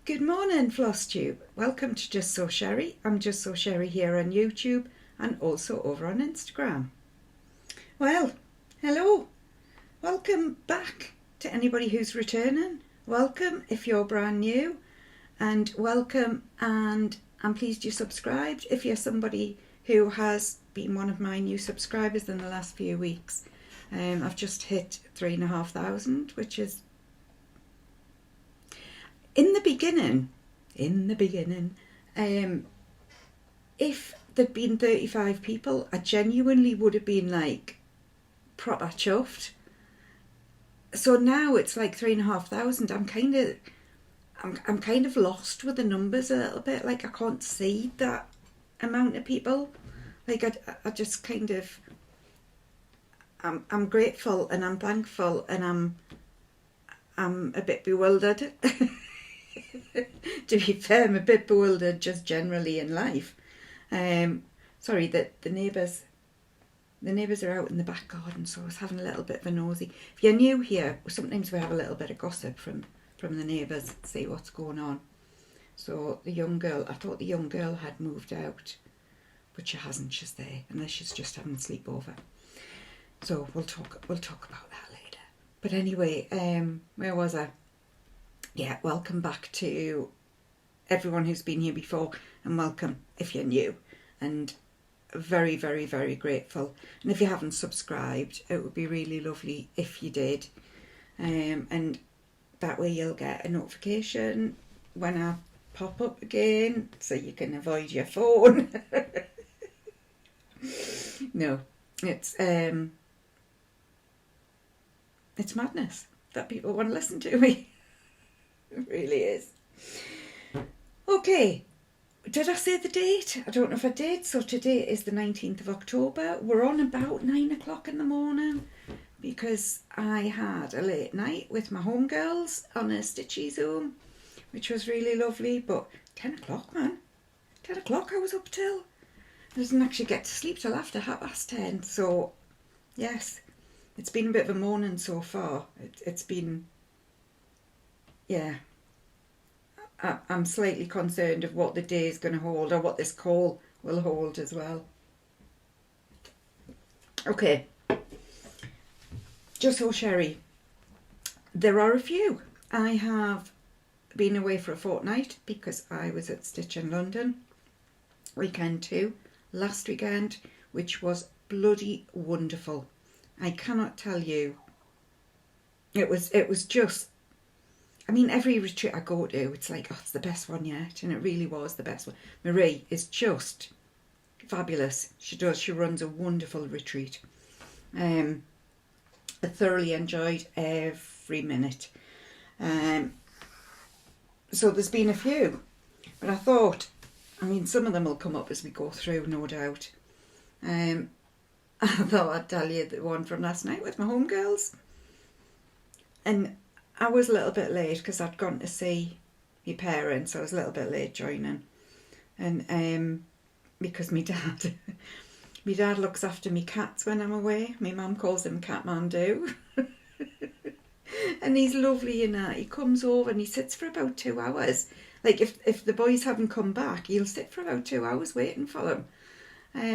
Good morning, Flosstube. Welcome to Justsewsherrie. I'm Justsewsherrie here on YouTube and also over on Instagram. Well, hello. Welcome back to anybody who's returning. Welcome if you're brand new, and welcome, and I'm pleased you subscribed if you're somebody who has been one of my new subscribers in the last few weeks. I've just hit 3,500, which is in the beginning, if there'd been 35 people, I genuinely would have been like proper chuffed. So now it's like 3,500. I'm kind of lost with the numbers a little bit. Like I can't see that amount of people. Like I just kind of, I'm grateful and I'm thankful and I'm a bit bewildered. To be fair, I'm a bit bewildered just generally in life. Sorry that the neighbours are out in the back garden, so I was having a little bit of a nosy. If you're new here, sometimes we have a little bit of gossip from the neighbours, see what's going on. So the young girl, I thought the young girl had moved out, but she hasn't. She's there, unless she's just having a sleepover. So we'll talk about that later. But anyway, where was I? Yeah, welcome back to everyone who's been here before, and welcome if you're new, and very, very, very grateful. And if you haven't subscribed, it would be really lovely if you did, and that way you'll get a notification when I pop up again, so you can avoid your phone. No, it's madness that people want to listen to me. It really is. Okay, did I say the date? I don't know if I did. So today is the 19th of October. We're on about 9 o'clock in the morning because I had a late night with my homegirls on a stitchy Zoom, which was really lovely. But 10 o'clock, man. 10 o'clock I was up till. I didn't actually get to sleep till after 10:30. So, yes, it's been a bit of a morning so far. It's been... Yeah, I'm slightly concerned of what the day is going to hold, or what this call will hold as well. Okay, Justsewsherrie. There are a few. I have been away for a fortnight because I was at Stitch in London. Weekend 2, last weekend, which was bloody wonderful. I cannot tell you. It was just... I mean, every retreat I go to, it's like, oh, it's the best one yet. And it really was the best one. Marie is just fabulous. She runs a wonderful retreat. I thoroughly enjoyed every minute. So there's been a few. But I thought, I mean, some of them will come up as we go through, no doubt. I thought I'd tell you the one from last night with my homegirls. And I was a little bit late because I'd gone to see my parents. I was a little bit late joining, and because my dad looks after me cats when I'm away. My mum calls him Catmandu, and he's lovely in that. He comes over and he sits for about 2 hours. Like if the boys haven't come back, he'll sit for about 2 hours waiting for them,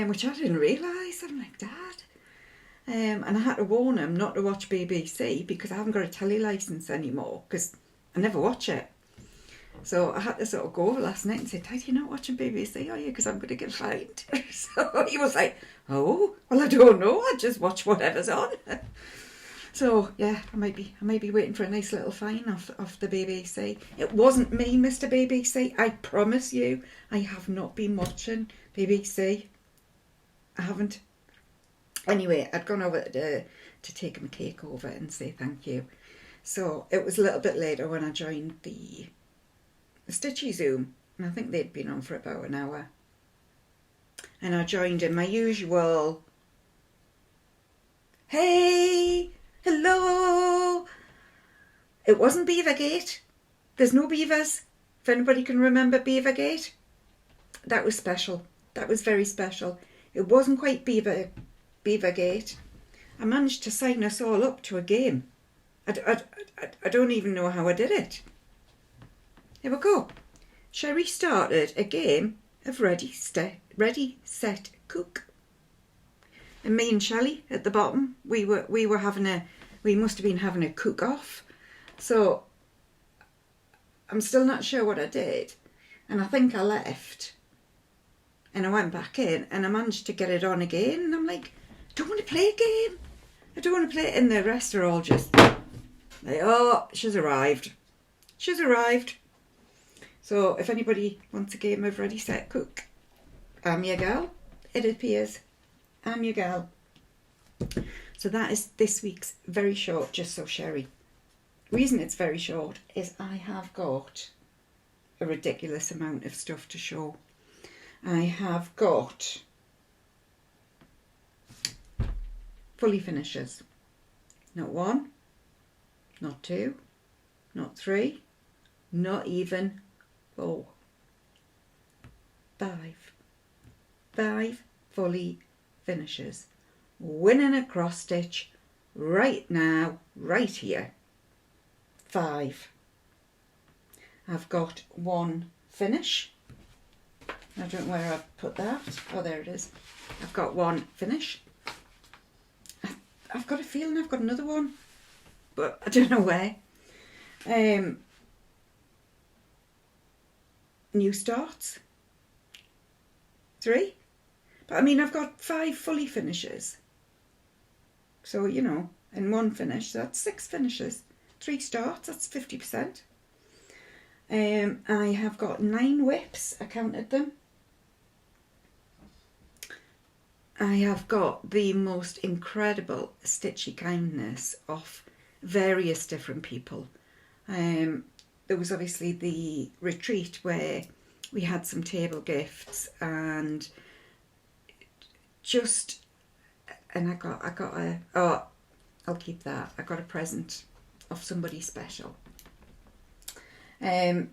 which I didn't realise. I'm like, Dad. And I had to warn him not to watch BBC because I haven't got a telly licence anymore because I never watch it. So I had to sort of go over last night and say, Dad, you're not watching BBC, are you? Because I'm going to get fined. So he was like, oh, well, I don't know. I just watch whatever's on. So yeah, I might be waiting for a nice little fine off the BBC. It wasn't me, Mr. BBC. I promise you, I have not been watching BBC. I haven't. Anyway, I'd gone over to take him a cake over and say thank you. So it was a little bit later when I joined the Stitchy Zoom. And I think they'd been on for about an hour. And I joined in my usual, hey, hello. It wasn't Beavergate. There's no beavers. If anybody can remember Beavergate. That was special. That was very special. It wasn't quite Beavergate. I managed to sign us all up to a game. I don't even know how I did it. here we go. Sherrie started a game of ready, set, cook. And me and Shelley at the bottom, we must have been having a cook off. So I'm still not sure what I did. And I think I left. And I went back in and I managed to get it on again. And I'm like, I don't want to play a game. I don't want to play it. And the rest are all just like, oh, she's arrived. She's arrived. So if anybody wants a game of ready, set, cook, I'm your gal. It appears. I'm your gal. So that is this week's very short Justsewsherrie. Reason it's very short is I have got a ridiculous amount of stuff to show. I have got fully finishes. Not one, not two, not three, not even 4. 5 fully finishes. Winning a cross stitch right now, right here. 5. I've got 1 finish. I don't know where I've put that. Oh, there it is. I've got 1 finish. I've got a feeling I've got another one, but I don't know where. New starts. 3. But I mean, I've got 5 fully finishes. So, you know, and 1 finish, so that's 6 finishes. 3 starts, that's 50%. I have got 9 whips, I counted them. I have got the most incredible stitchy kindness of various different people. There was obviously the retreat where we had some table gifts and I got I'll keep that. I got a present of somebody special. What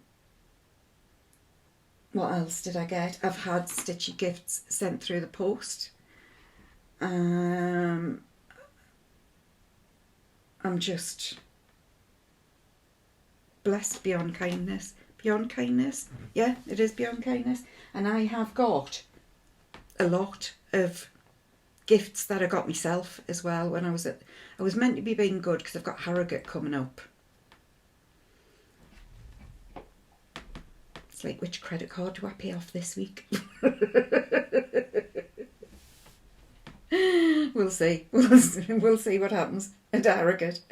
else did I get? I've had stitchy gifts sent through the post. I'm just blessed beyond kindness. Beyond kindness? Yeah, it is beyond kindness. And I have got a lot of gifts that I got myself as well when I was meant to be being good because I've got Harrogate coming up. It's like, which credit card do I pay off this week? We'll see. We'll see what happens at Harrogate.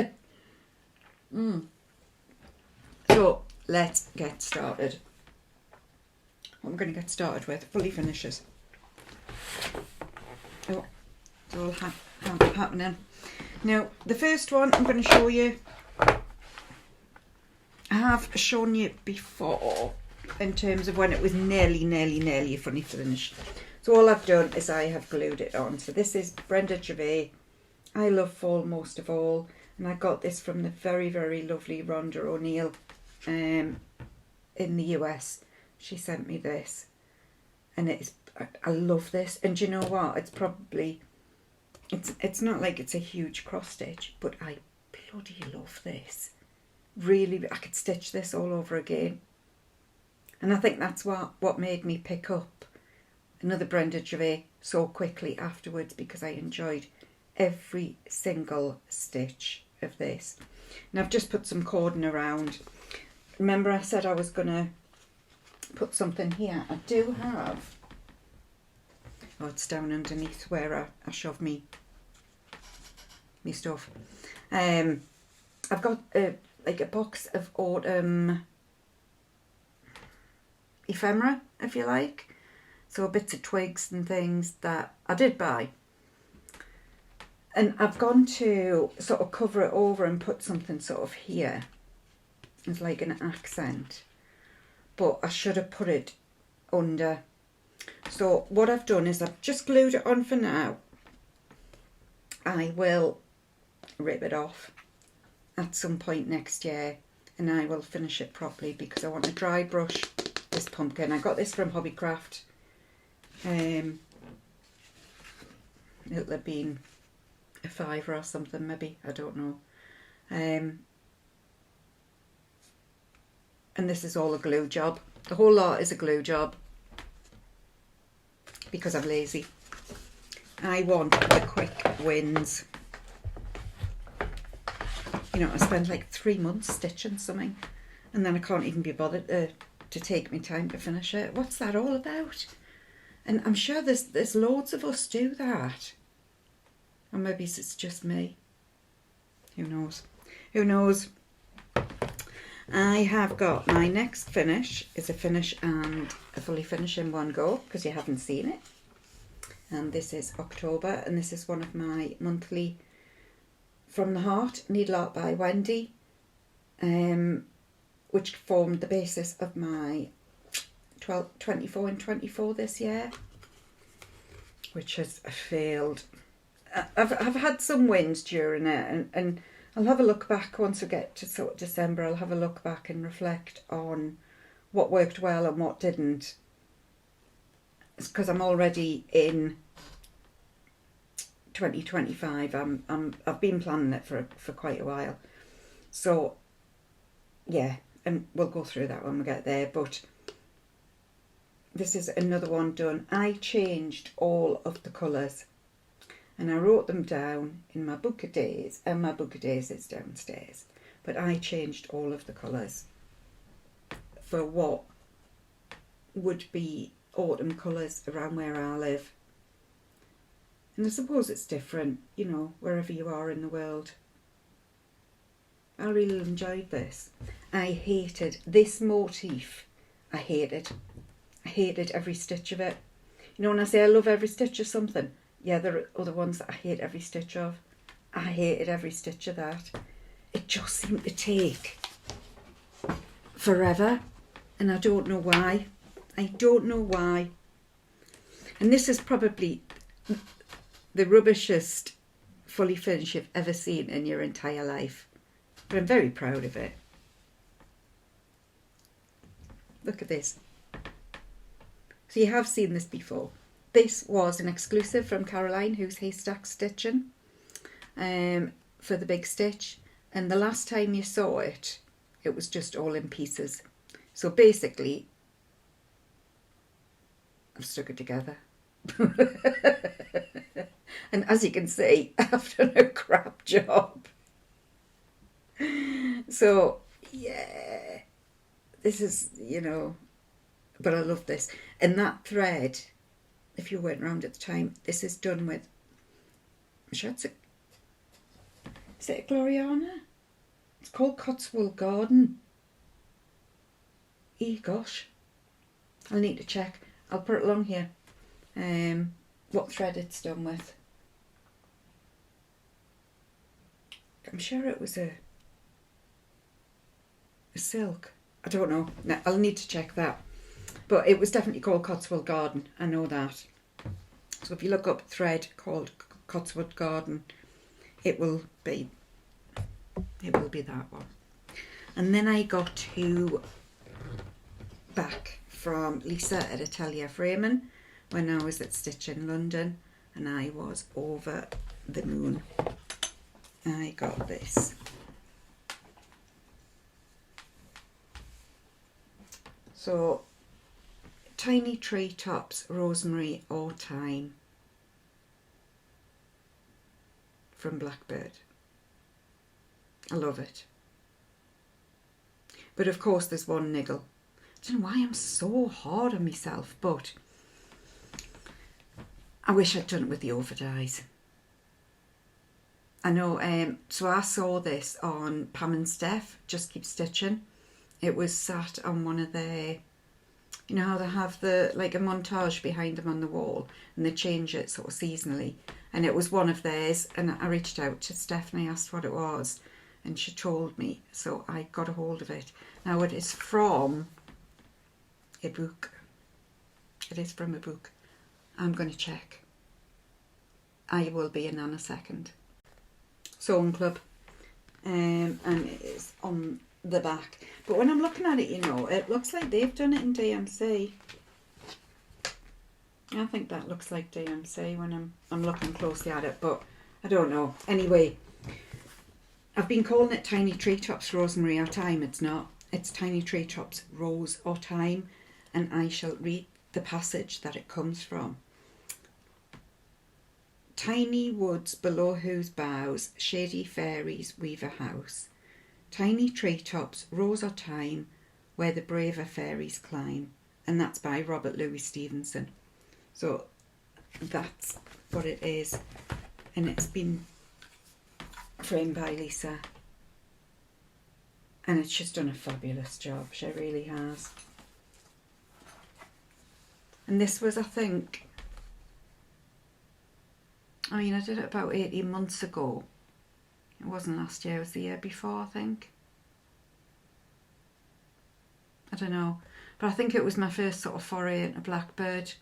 So let's get started. What I'm going to get started with, fully finishes. Oh, it's all happening. Now, the first one I'm going to show you, I have shown you before in terms of when it was nearly a funny finish. So all I've done is I have glued it on. So this is Brenda. I love fall most of all, and I got this from the very, very lovely Rhonda O'Neill in the US. She sent me this, and I love this. And do you know what? It's probably, it's not like it's a huge cross stitch, but I bloody love this. Really, I could stitch this all over again. And I think that's what made me pick up another Brenda so quickly afterwards, because I enjoyed every single stitch of this. And I've just put some cordon around. Remember I said I was going to put something here. I do have, oh, it's down underneath where I shove me stuff. I've got like a box of autumn ephemera, if you like. So bits of twigs and things that I did buy. And I've gone to sort of cover it over and put something sort of here as like an accent. But I should have put it under. So what I've done is I've just glued it on for now. I will rip it off at some point next year and I will finish it properly because I want to dry brush this pumpkin. I got this from Hobbycraft. It'll have been a £5 or something, maybe, I don't know. And And this is all a glue job. The whole lot is a glue job because I'm lazy. I want the quick wins. You know, I spend like 3 months stitching something and then I can't even be bothered to take me time to finish it. What's that all about? And I'm sure there's loads of us do that. Or maybe it's just me. Who knows? Who knows? I have got my next finish is a finish and a fully finish in one go because you haven't seen it. And this is October, and this is one of my monthly From the Heart Needle Art by Wendy, which formed the basis of my 24 and 24 this year, which has failed. I've had some wins during it, and I'll have a look back once we get to sort of December. I'll have a look back and reflect on what worked well and what didn't. It's because I'm already in 2025. I've been planning it for quite a while. So yeah, and we'll go through that when we get there. But this is another one done. I changed all of the colours. And I wrote them down in my book of days, and my book of days is downstairs. But I changed all of the colours for what would be autumn colours around where I live. And I suppose it's different, you know, wherever you are in the world. I really enjoyed this. I hated this motif. I hated every stitch of it. You know, when I say I love every stitch of something, yeah, there are other ones that I hate every stitch of. I hated every stitch of that. It just seemed to take forever, and I don't know why. I don't know why. And this is probably the rubbishest fully finished you've ever seen in your entire life. But I'm very proud of it. Look at this. So you have seen this before. This was an exclusive from Caroline, who's Haystack Stitching, for the big stitch. And the last time you saw it, it was just all in pieces. So basically, I've stuck it together. And as you can see, I've done a crap job. So, yeah, this is, you know, but I love this. And that thread, if you weren't around at the time, this is done with, I'm sure it's is it a Gloriana? It's called Cotswold Garden. Gosh, I'll need to check. I'll put it along here. What thread it's done with. I'm sure it was a silk. I don't know. No, I'll need to check that. But it was definitely called Cotswold Garden. I know that. So if you look up thread called Cotswold Garden, it will be that one. And then I got two back from Lisa at Atelier Freeman when I was at Stitch in London, and I was over the moon. I got this. So, Tiny Treetops Rosemary or Thyme from Blackbird. I love it. But of course there's one niggle. I don't know why I'm so hard on myself, but I wish I'd done it with the overdyes. I know, so I saw this on Pam and Steph, Just Keep Stitching. It was sat on one of their, you know how they have the, like a montage behind them on the wall, and they change it sort of seasonally. And it was one of theirs, and I reached out to Steph and I asked what it was, and she told me, so I got a hold of it. Now it is from a book. It is from a book. I'm going to check. I will be in a second. Sewing Club, and it is on the back. But when I'm looking at it, you know, it looks like they've done it in DMC. I think that looks like DMC when I'm looking closely at it, but I don't know. Anyway, I've been calling it Tiny Treetops Rosemary or Thyme. It's not. It's Tiny Treetops, Rose or Thyme, and I shall read the passage that it comes from. Tiny woods below whose boughs shady fairies weave a house. Tiny treetops, rose or thyme, where the braver fairies climb. And that's by Robert Louis Stevenson. So that's what it is. And it's been framed by Lisa. And it's just done a fabulous job. She really has. And this was, I think, I did it about 18 months ago. It wasn't last year, it was the year before, I think. I don't know. But I think it was my first sort of foray into Blackbird.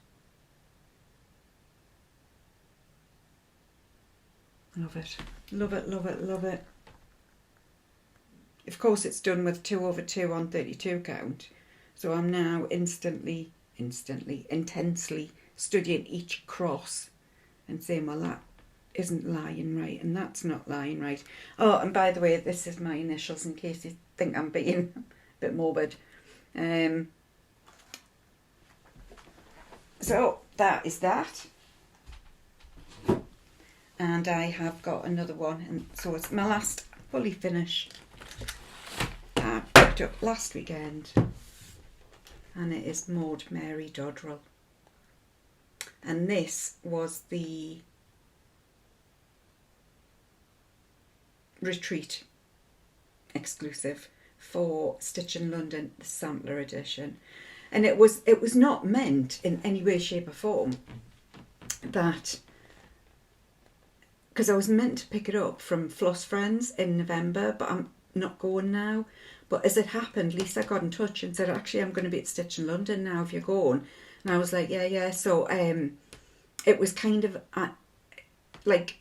Love it. Love it, love it, love it. Of course, it's done with 2/2 on 32 count. So I'm now intensely studying each cross and saying, well, that isn't lying right and that's not lying right. Oh, and by the way, this is my initials in case you think I'm being a bit morbid. So that is that. And I have got another one, and so it's my last fully finished. I picked up last weekend, and it is Maud Mary Dodrell. And this was the retreat exclusive for Stitch in London, the sampler edition. And it was not meant in any way, shape or form that, because I was meant to pick it up from Floss Friends in November, but I'm not going now. But as it happened, Lisa got in touch and said, actually, I'm going to be at Stitch in London now if you're going. And I was like, yeah. So it was kind of like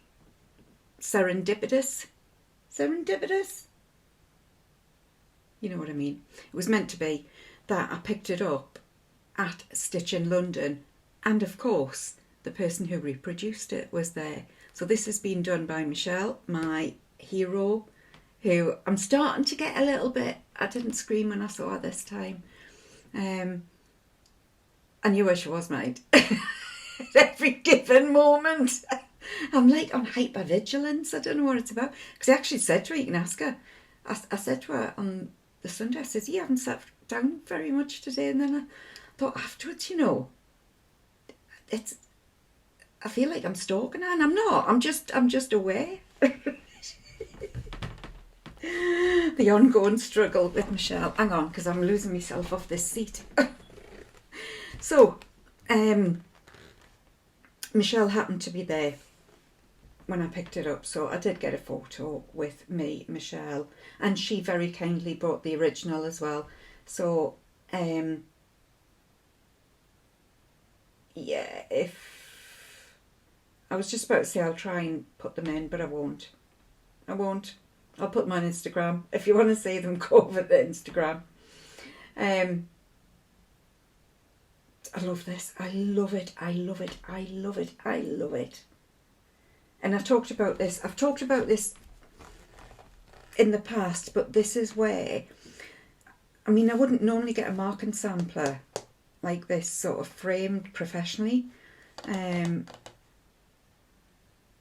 serendipitous. You know what I mean? It was meant to be that I picked it up at Stitch in London, and of course the person who reproduced it was there. So this has been done by Michelle, my hero, who I'm starting to get a little bit, I didn't scream when I saw her this time. I knew where she was, mate. At every given moment. I'm like on hypervigilance. I don't know what it's about. Because I actually said to her, you can ask her. I said to her on the Sunday, I said, you haven't sat down very much today. And then I thought afterwards, I feel like I'm stalking her, and I'm not. I'm just aware. The ongoing struggle with Michelle. Hang on, because I'm losing myself off this seat. So, Michelle happened to be there when I picked it up, so I did get a photo with me, Michelle, and she very kindly brought the original as well. So, yeah, if I was just about to say I'll try and put them in, but I won't. I'll put them on Instagram. If you want to see them, go over to Instagram. I love this. I love it. And I've talked about this in the past, but this is where, I wouldn't normally get a marking sampler like this, sort of framed professionally, and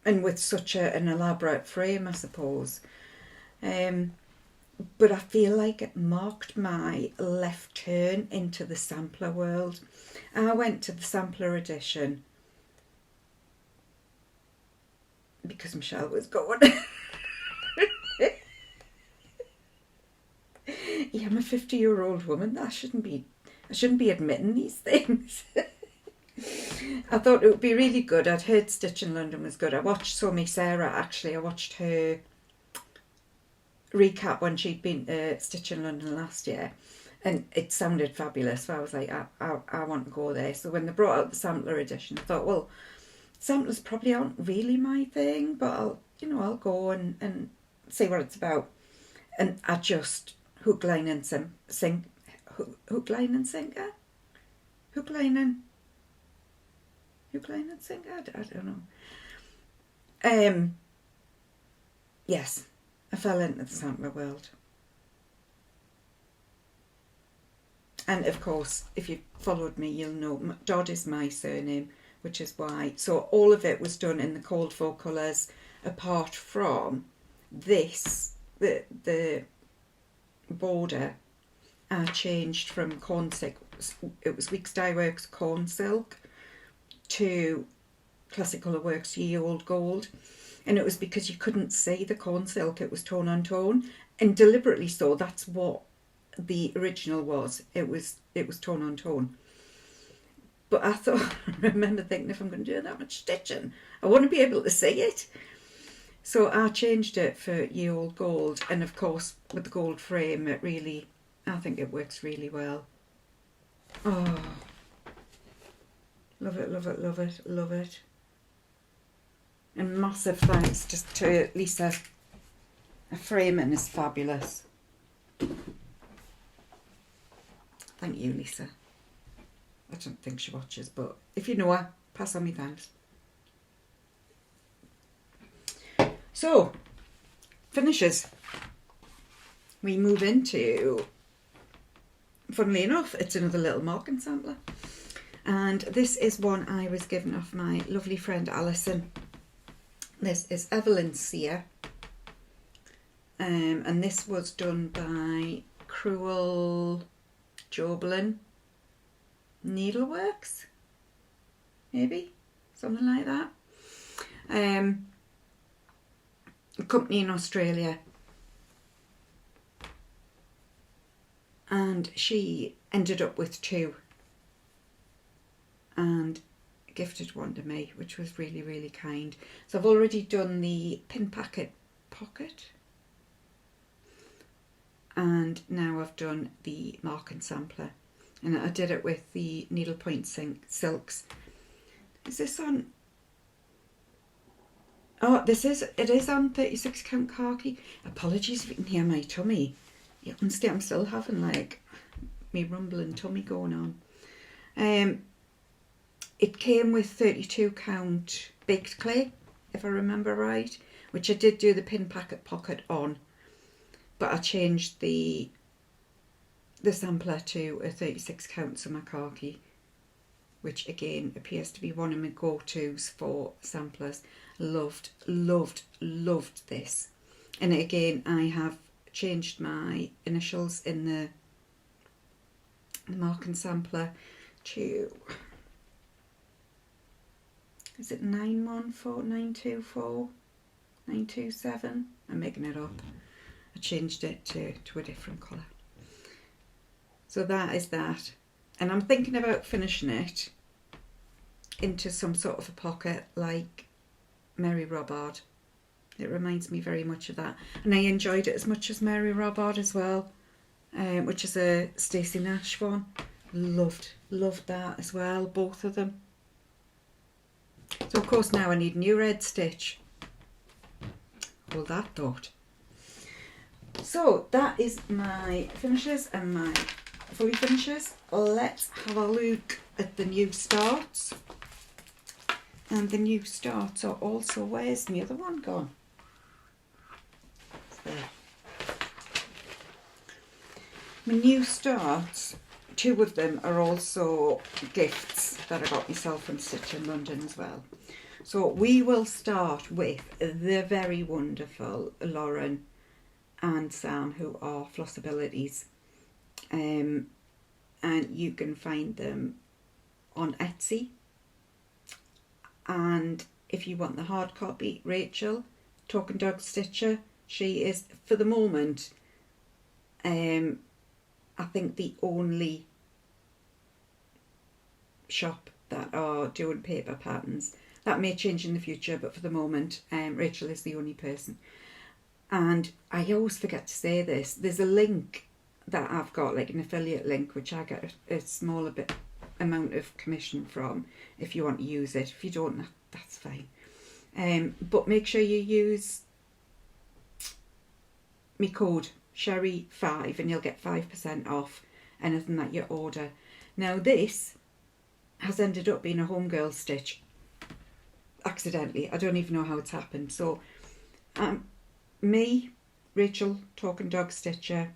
with such an elaborate frame, I suppose. But I feel like it marked my left turn into the sampler world. I went to the sampler edition because Michelle was going. Yeah, I'm a 50-year-old woman. I shouldn't be admitting these things. I thought it would be really good. I'd heard Stitch in London was good. I watched Sarah, actually. I watched her recap when she'd been Stitch in London last year, and it sounded fabulous. So I was like, I want to go there. So when they brought out the sampler edition, I thought, well, samplers probably aren't really my thing, but I'll go and see what it's about. And I just hook, line and sinker. Hook, line and sinker. I don't know. Yes, I fell into the sampler world. And of course, if you've followed me, you'll know Dodd is my surname, which is why. So all of it was done in the called for colours, apart from this, the border. I changed from corn silk, it was Weeks Dye Works corn silk, to Classic Colour Works Ye Old Gold. And it was because you couldn't see the corn silk, it was tone on tone, and deliberately so. That's what the original was. It was tone on tone. But I thought, I remember thinking, if I'm going to do that much stitching, I want to be able to see it. So I changed it for Ye Old Gold, and of course with the gold frame, it really, I think it works really well. Oh, love it, love it, love it, love it. And massive thanks just to Lisa. Her framing is fabulous. Thank you, Lisa. I don't think she watches, but if you know her, pass on me thanks. So, finishes. We move into, funnily enough, it's another little marking sampler. And this is one I was given off my lovely friend Alison. This is Evelyn Sear. And this was done by Cruel Joblin Needleworks, maybe, something like that. A company in Australia. And she ended up with two and gifted one to me, which was really, really kind. So I've already done the pin pocket, and now I've done the marking sampler, and I did it with the needlepoint silks. Is this on? Oh, it is on 36 count khaki. Apologies if you can hear my tummy. I'm still having like me rumbling tummy going on. It came with 32 count baked clay, if I remember right, which I did do the pin pocket on, but I changed the sampler to a 36 count summer khaki, which again appears to be one of my go-tos for samplers. Loved, loved, loved this. And again, I have changed my initials in the marking sampler to, is it 914924 927? I'm making it up. I changed it to a different colour. So that is that. And I'm thinking about finishing it into some sort of a pocket like Mary Robbard. It reminds me very much of that. And I enjoyed it as much as Mary Robbard as well, which is a Stacey Nash one. Loved that as well, both of them. So of course now I need new red stitch. Hold that thought. So that is my finishes and my fully finishes. Let's have a look at the new starts. And the new starts are also, where's the other one gone? It's there. My new starts, two of them are also gifts that I got myself from Stitch in London as well. So we will start with the very wonderful Lauren and Sam, who are Flossibilities. And you can find them on Etsy. And if you want the hard copy, Rachel, Talking Dog Stitcher, she is, for the moment, I think the only shop that are doing paper patterns. That may change in the future, but for the moment, Rachel is the only person. And I always forget to say this, there's a link that I've got, like an affiliate link, which I get a smaller amount of commission from if you want to use it. If you don't, that's fine. But make sure you use my code Sherrie5 and you'll get 5% off anything that you order. Now this has ended up being a homegirl stitch accidentally. I don't even know how it's happened. So me, Rachel, Talking Dog Stitcher,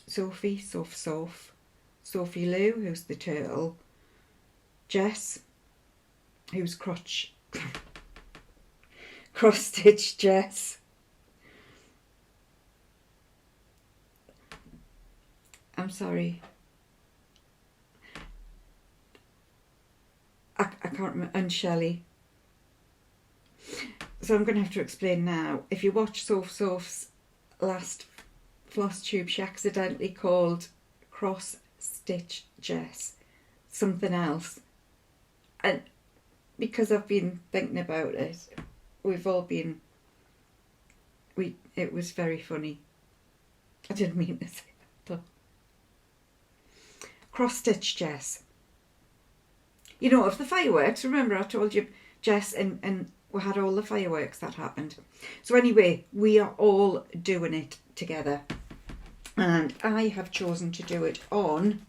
Sophie, Soph, Sophie Lou, who's the turtle, Jess, who's cross-stitch Jess, I'm sorry, I can't remember, and Shelley. So I'm going to have to explain now. If you watch Soph's last Flosstube, she accidentally called cross-stitch Jess something else. And because I've been thinking about it, we've all been, it was very funny. I didn't mean to say that, though. Cross-stitch Jess. You know, of the fireworks, remember I told you Jess and we had all the fireworks that happened. So anyway, we are all doing it together. And I have chosen to do it on...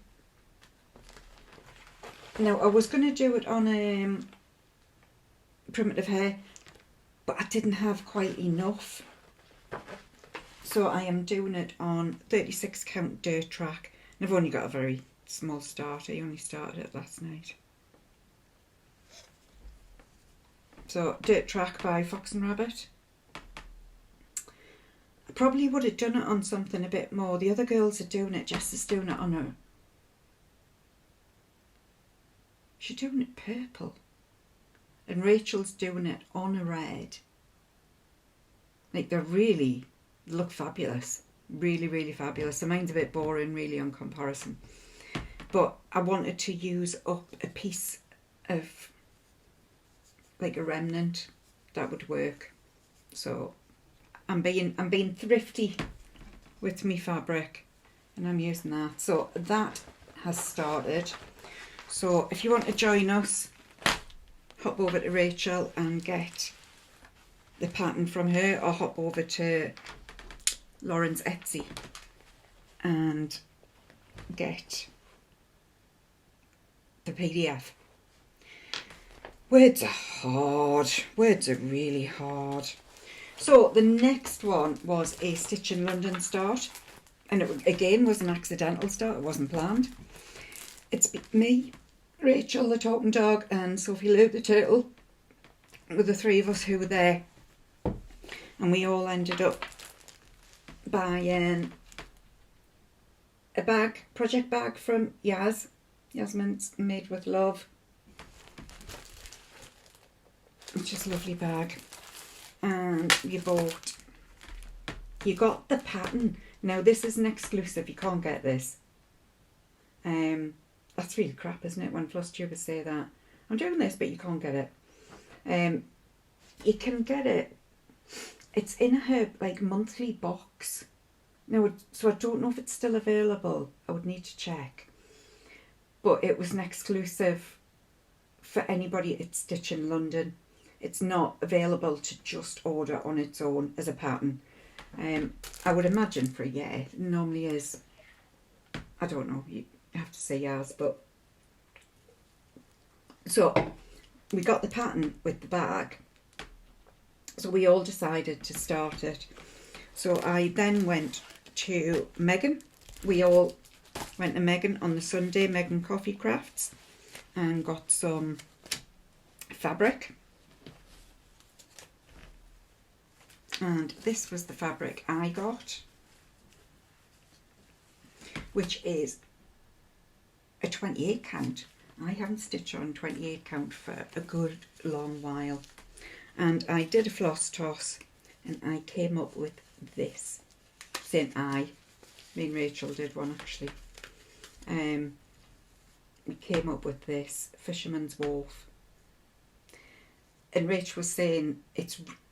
Now, I was going to do it on primitive hair, but I didn't have quite enough. So I am doing it on 36 count dirt track. And I've only got a very small start. I only started it last night. So, Dirt Track by Fox and Rabbit. I probably would have done it on something a bit more. The other girls are doing it. Jess is doing it on her. She's doing it purple. And Rachel's doing it on a red. Like, they look fabulous. Really, really fabulous. So mine's a bit boring, really, on comparison. But I wanted to use up a piece of... like a remnant that would work. So I'm being thrifty with me fabric, and I'm using that. So that has started. So if you want to join us, hop over to Rachel and get the pattern from her, or hop over to Lauren's Etsy and get the PDF. Words are hard. Words are really hard. So the next one was a Stitch in London start. And it again was an accidental start. It wasn't planned. It's me, Rachel the talking dog, and Sophie Lou the turtle. With the three of us who were there. And we all ended up buying a bag, project bag from Yasmin's Made with Love. It's just a lovely bag. And you got the pattern. Now this is an exclusive, you can't get this. That's really crap, isn't it, when Flosstubers say that. I'm doing this, but you can't get it. You can get it. It's in her like monthly box. Now, so I don't know if it's still available. I would need to check. But it was an exclusive for anybody at Stitch in London. It's not available to just order on its own as a pattern. I would imagine for a year. It normally is. I don't know. You have to say yes, but... So, we got the pattern with the bag. So we all decided to start it. So I then went to Megan. We all went to Megan on the Sunday, Megan Coffee Crafts, and got some fabric. And this was the fabric I got, which is a 28 count. I haven't stitched on 28 count for a good long while. And I did a floss toss and I came up with this. Saying me and Rachel did one actually. We came up with this Fisherman's Wharf. And Rach was saying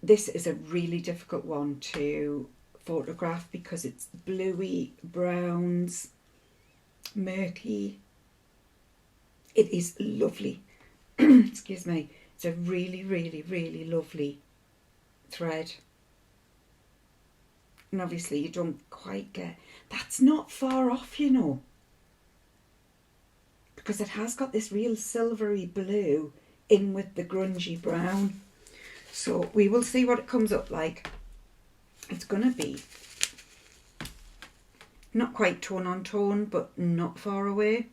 this is a really difficult one to photograph because it's bluey, browns, murky. It is lovely. Excuse me. It's a really, really, really lovely thread. And obviously you don't quite get... That's not far off, you know. Because it has got this real silvery blue in with the grungy brown. So we will see what it comes up like. It's going to be Not quite tone on tone, but not far away.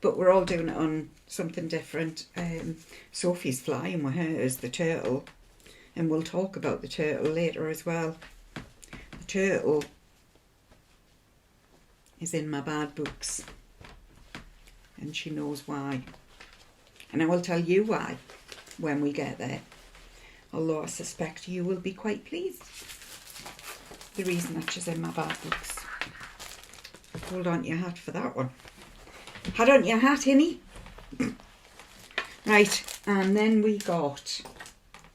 But we're all doing it on something different. Sophie's flying with hers, the turtle. And we'll talk about the turtle later as well. The turtle is in my bad books. And she knows why. And I will tell you why when we get there. Although I suspect you will be quite pleased. The reason that she's in my bad books. Hold on to your hat for that one. Had on your hat, Hinny. Right, and then we got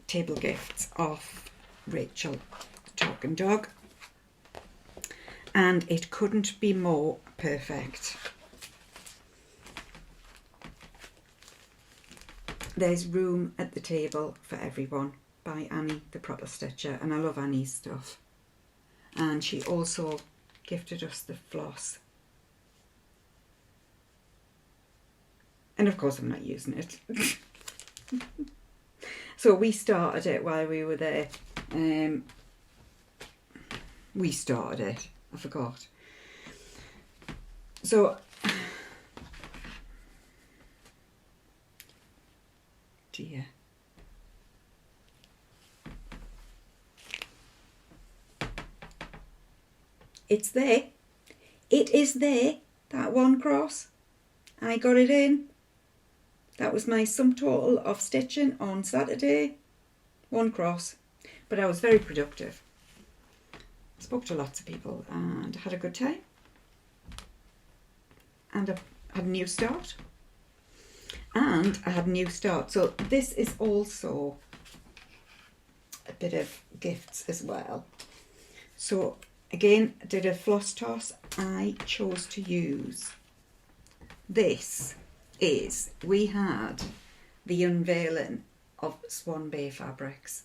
table gifts of Rachel, the talking dog. And it couldn't be more perfect. There's Room at the Table for Everyone by Annie, the Proper Stitcher. And I love Annie's stuff. And she also gifted us the floss. And of course I'm not using it. So we started it while we were there. We started it. I forgot. So, dear. It's there. It is there. That one cross. I got it in. That was my sum total of stitching on Saturday. One cross. But I was very productive. Spoke to lots of people and had a good time. And I had a new start. So this is also a bit of gifts as well. So again, I did a floss toss. I chose to use this. We had the unveiling of Swan Bay Fabrics,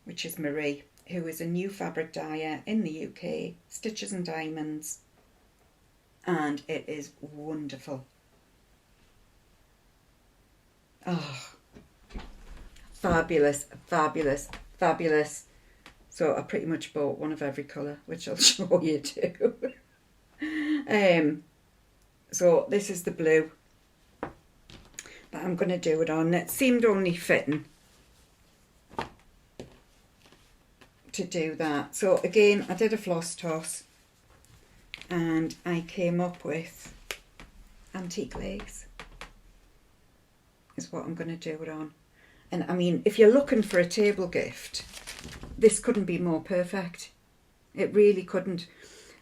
which is Marie, who is a new fabric dyer in the UK, Stitches and Diamonds, and it is wonderful. Oh, fabulous, fabulous, fabulous. So I pretty much bought one of every colour, which I'll show you too. So this is the blue that I'm going to do it on. It seemed only fitting to do that. So again, I did a floss toss and I came up with antique lace is what I'm going to do it on. And I mean, if you're looking for a table gift, this couldn't be more perfect. It really couldn't.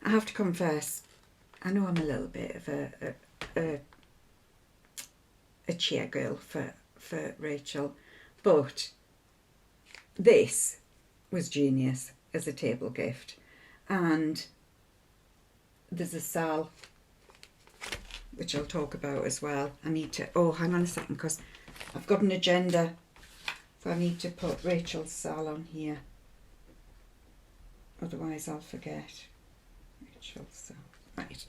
I have to confess, I know I'm a little bit of a cheer girl for Rachel, but this was genius as a table gift. And there's a sal, which I'll talk about as well. I need to, oh, hang on a second, because I've got an agenda, so I need to put Rachel's sal on here. Otherwise I'll forget. Rachel's sal, right.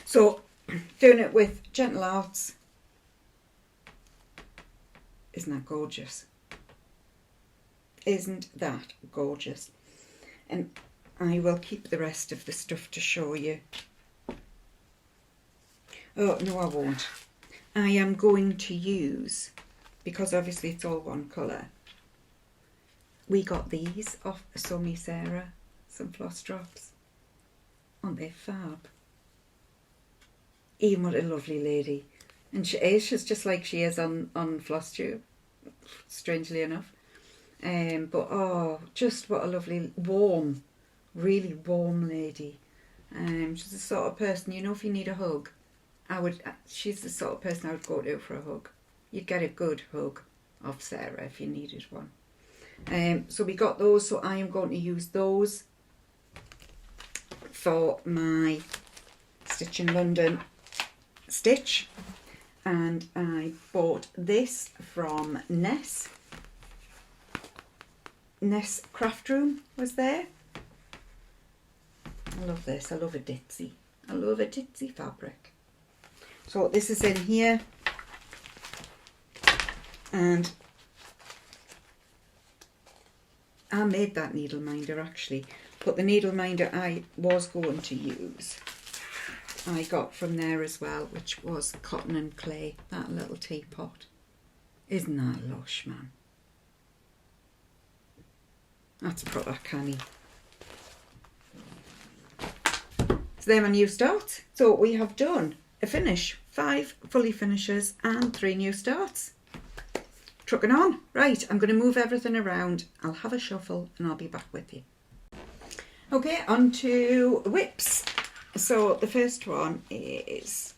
So, doing it with Gentle Arts. Isn't that gorgeous? Isn't that gorgeous? And I will keep the rest of the stuff to show you. Oh, no, I won't. I am going to use, because obviously it's all one colour, we got these off Somi Sarah, some floss drops. Aren't they fab? Even what a lovely lady. And she is, she's just like she is on Flosstube, strangely enough. But oh, just what a lovely, warm, really warm lady. She's the sort of person, you know, if you need a hug, she's the sort of person I would go to for a hug. You'd get a good hug off Sarah if you needed one. So we got those, so I am going to use those for my Stitch in London stitch. And I bought this from Ness Craft Room was there. I love this. I love a ditzy. I love a ditzy fabric. So this is in here, and I made that needle minder actually, but the needle minder I was going to use I got from there as well, which was cotton and clay, that little teapot. Isn't that lush, man? That's proper canny. So they're my new starts. So we have done a finish, 5 fully finishes and 3 new starts. Trucking on. Right, I'm going to move everything around. I'll have a shuffle and I'll be back with you. Okay, on to whips. So the first one is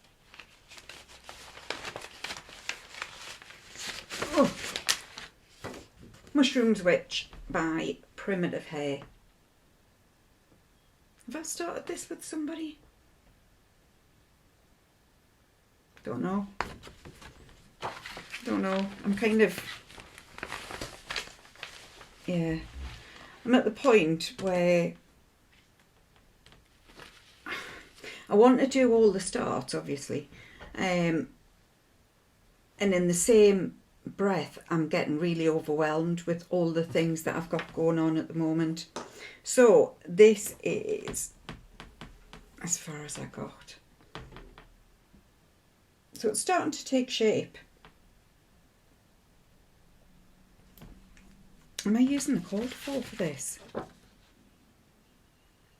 Mushrooms Witch by Primitive Hair. Have I started this with somebody? Don't know. Don't know. I'm kind of, yeah, I'm at the point where I want to do all the starts, obviously, and in the same breath I'm getting really overwhelmed with all the things that I've got going on at the moment. So this is as far as I got. So it's starting to take shape. Am I using the cold foil for this?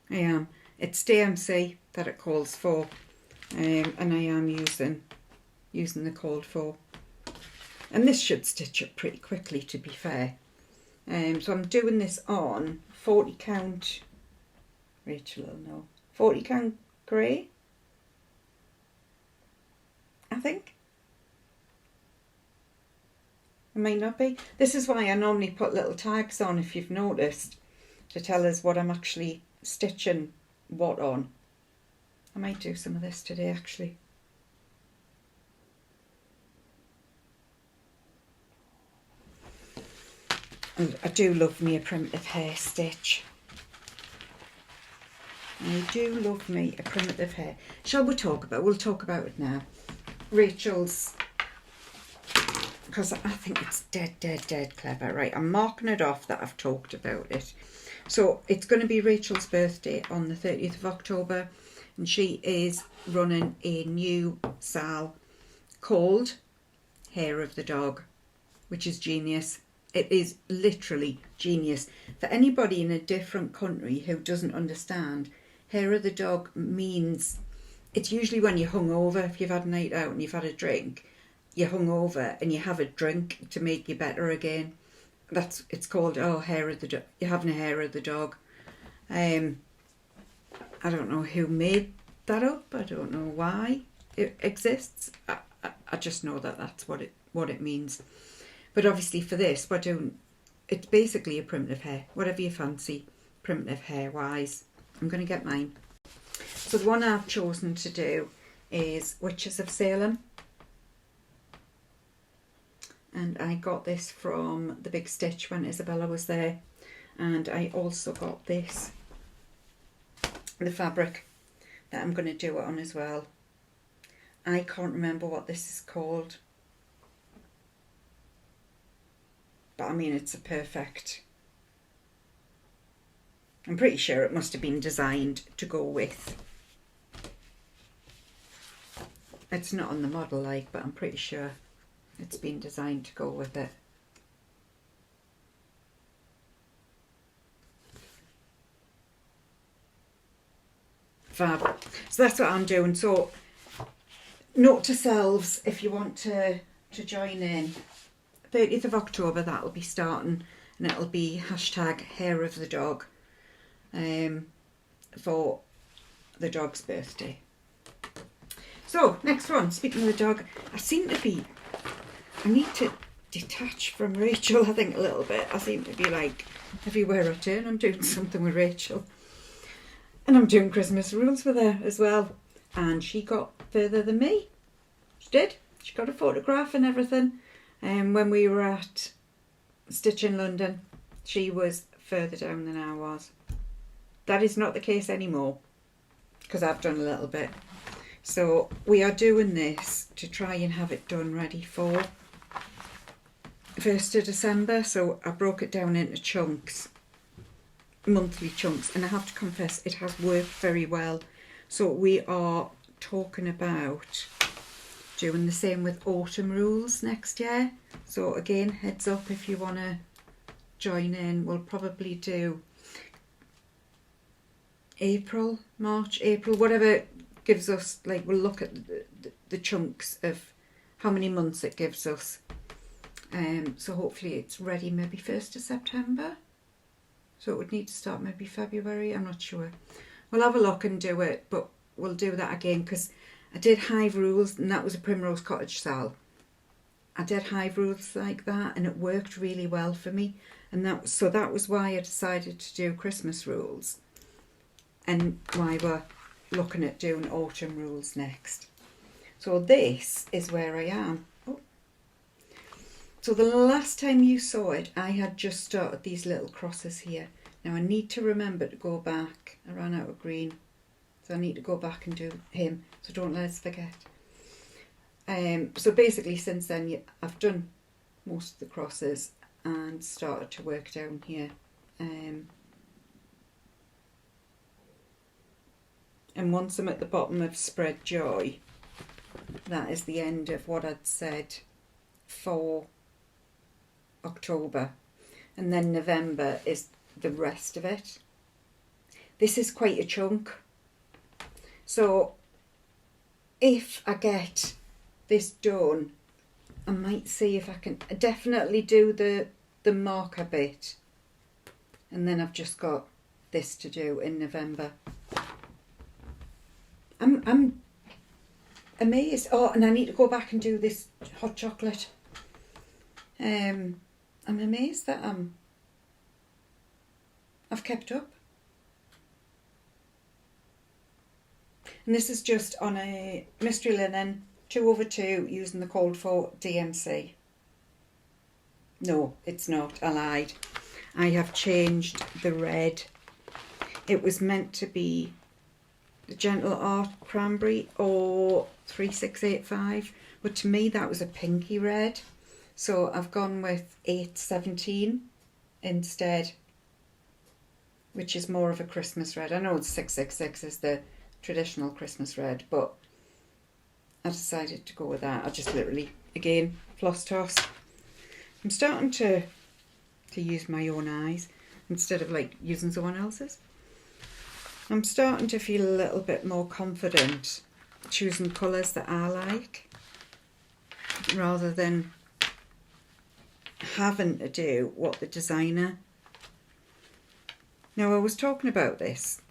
I am. It's DMC that it calls for, and I am using the cold foil. And this should stitch up pretty quickly, to be fair. So I'm doing this on 40 count, Rachel will know, 40 count grey, I think. It might not be. This is why I normally put little tags on, if you've noticed, to tell us what I'm actually stitching what on. I might do some of this today actually. And I do love me a primitive hair stitch. I do love me a primitive hair. Shall we talk about, we'll talk about it now. Rachel's, because I think it's dead clever. Right, I'm marking it off that I've talked about it. So it's going to be Rachel's birthday on the 30th of October, and she is running a new sal called Hair of the Dog, which is genius. It is literally genius. For anybody in a different country who doesn't understand, Hair of the Dog means, it's usually when you're hungover, if you've had a night out and you've had a drink, you're hungover and you have a drink to make you better again. It's called, oh, Hair of the Dog. You're having a Hair of the Dog. I don't know who made that up. I don't know why it exists. I just know that that's what it means. But obviously for this, we're doing, it's basically a primitive hair, whatever you fancy, primitive hair wise. I'm going to get mine. So the one I've chosen to do is Witches of Salem. And I got this from the Big Stitch when Isabella was there. And I also got this, the fabric that I'm going to do it on as well. I can't remember what this is called. But I mean, it's a perfect, I'm pretty sure it must have been designed to go with. It's not on the model like, but I'm pretty sure it's been designed to go with it. Fab. So that's what I'm doing. So note to selves, if you want to join in, 30th of October, that'll be starting, and it'll be hashtag Hair of the Dog for the dog's birthday. So next one, speaking of the dog, I need to detach from Rachel, I think, a little bit. I seem to be like, everywhere I turn I'm doing something with Rachel, and I'm doing Christmas rules with her as well, and she got further than me. She did. She got a photograph and everything. And when we were at Stitch in London, she was further down than I was. That is not the case anymore, because I've done a little bit. So we are doing this to try and have it done ready for 1st of December. So I broke it down into chunks monthly chunks, and I have to confess it has worked very well. So we are talking about doing the same with autumn rules next year. So again, heads up if you want to join in. We'll probably do April, March, April, whatever gives us, like, we'll look at the chunks of how many months it gives us. So hopefully it's ready maybe 1st of September. So it would need to start maybe February, I'm not sure. We'll have a look and do it, but we'll do that again, because I did hive rules, and that was a Primrose Cottage style. I did hive rules like that, and it worked really well for me. And that was why I decided to do Christmas rules, and why we're looking at doing autumn rules next. So this is where I am. Oh. So the last time you saw it, I had just started these little crosses here. Now I need to remember to go back. I ran out of green, so I need to go back and do him. So don't let us forget. So basically since then I've done most of the crosses and started to work down here. And once I'm at the bottom of Spread Joy, that is the end of what I'd said for October, and then November is the rest of it. This is quite a chunk, so if I get this done, I might see if I can definitely do the marker bit, and then I've just got this to do in November. I'm amazed. Oh, and I need to go back and do this hot chocolate. I'm amazed that I've kept up. And this is just on a mystery linen 2/2 using the called for DMC. No, it's not. I lied. I have changed the red. It was meant to be the Gentle Art Cranberry or 3685, but to me that was a pinky red. So I've gone with 817 instead, which is more of a Christmas red. I know 666 is the traditional Christmas red, but I decided to go with that. I just literally, again, floss toss. I'm starting to use my own eyes instead of like using someone else's. I'm starting to feel a little bit more confident choosing colours that I like, rather than having to do what the designer. Now I was talking about this,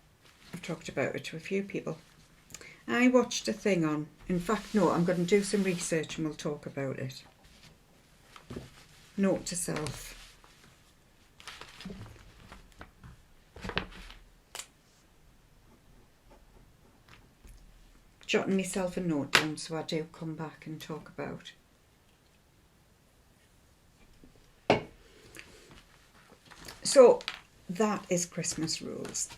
I've talked about it to a few people. I watched a thing on, in fact no, I'm going to do some research and we'll talk about it. Note to self. Jotting myself a note down so I do come back and talk about. So that is Christmas rules.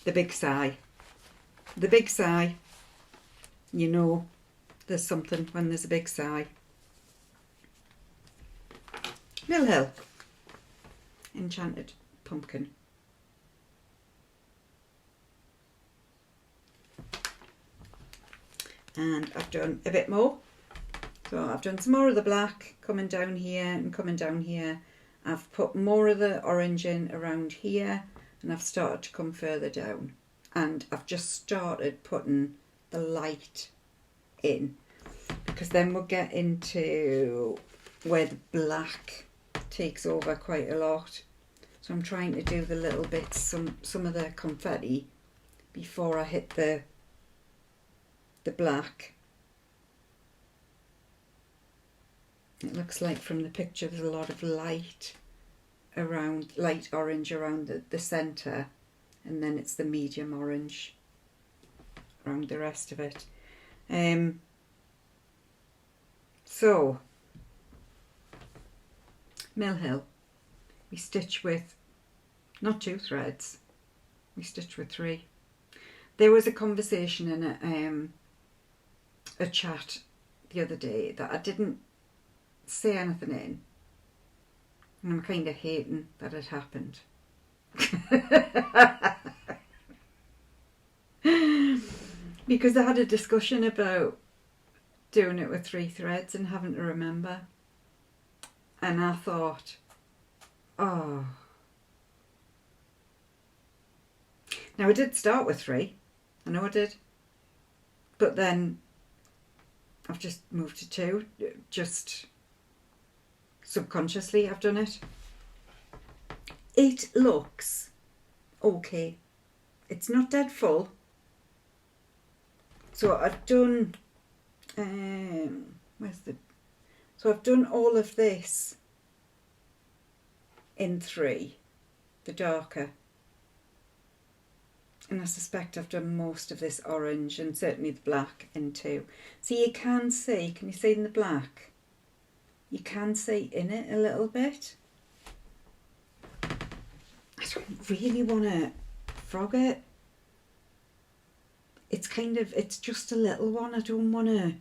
The big sigh. The big sigh. You know, there's something when there's a big sigh. Mill Hill. Enchanted Pumpkin. And I've done a bit more. So I've done some more of the black coming down here and coming down here. I've put more of the orange in around here, and I've started to come further down. And I've just started putting the light in, because then we'll get into where the black takes over quite a lot. So I'm trying to do the little bits, some of the confetti before I hit the black. It looks like from the picture there's a lot of light orange around the centre, and then it's the medium orange around the rest of it. So Mill Hill, we stitch with not 2 threads, We stitch with 3. There was a conversation in a chat the other day that I didn't say anything in, and I'm kind of hating that it happened. Because I had a discussion about doing it with 3 threads and having to remember, and I thought, oh. Now I did start with 3, I know I did, but then I've just moved to 2, just subconsciously I've done it. It looks okay. It's not dead full. So I've done, so I've done all of this in 3, the darker. And I suspect I've done most of this orange and certainly the black in 2. So you can see, can you see in the black? You can see in it a little bit. I don't really want to frog it. It's kind of, it's just a little one. I don't want to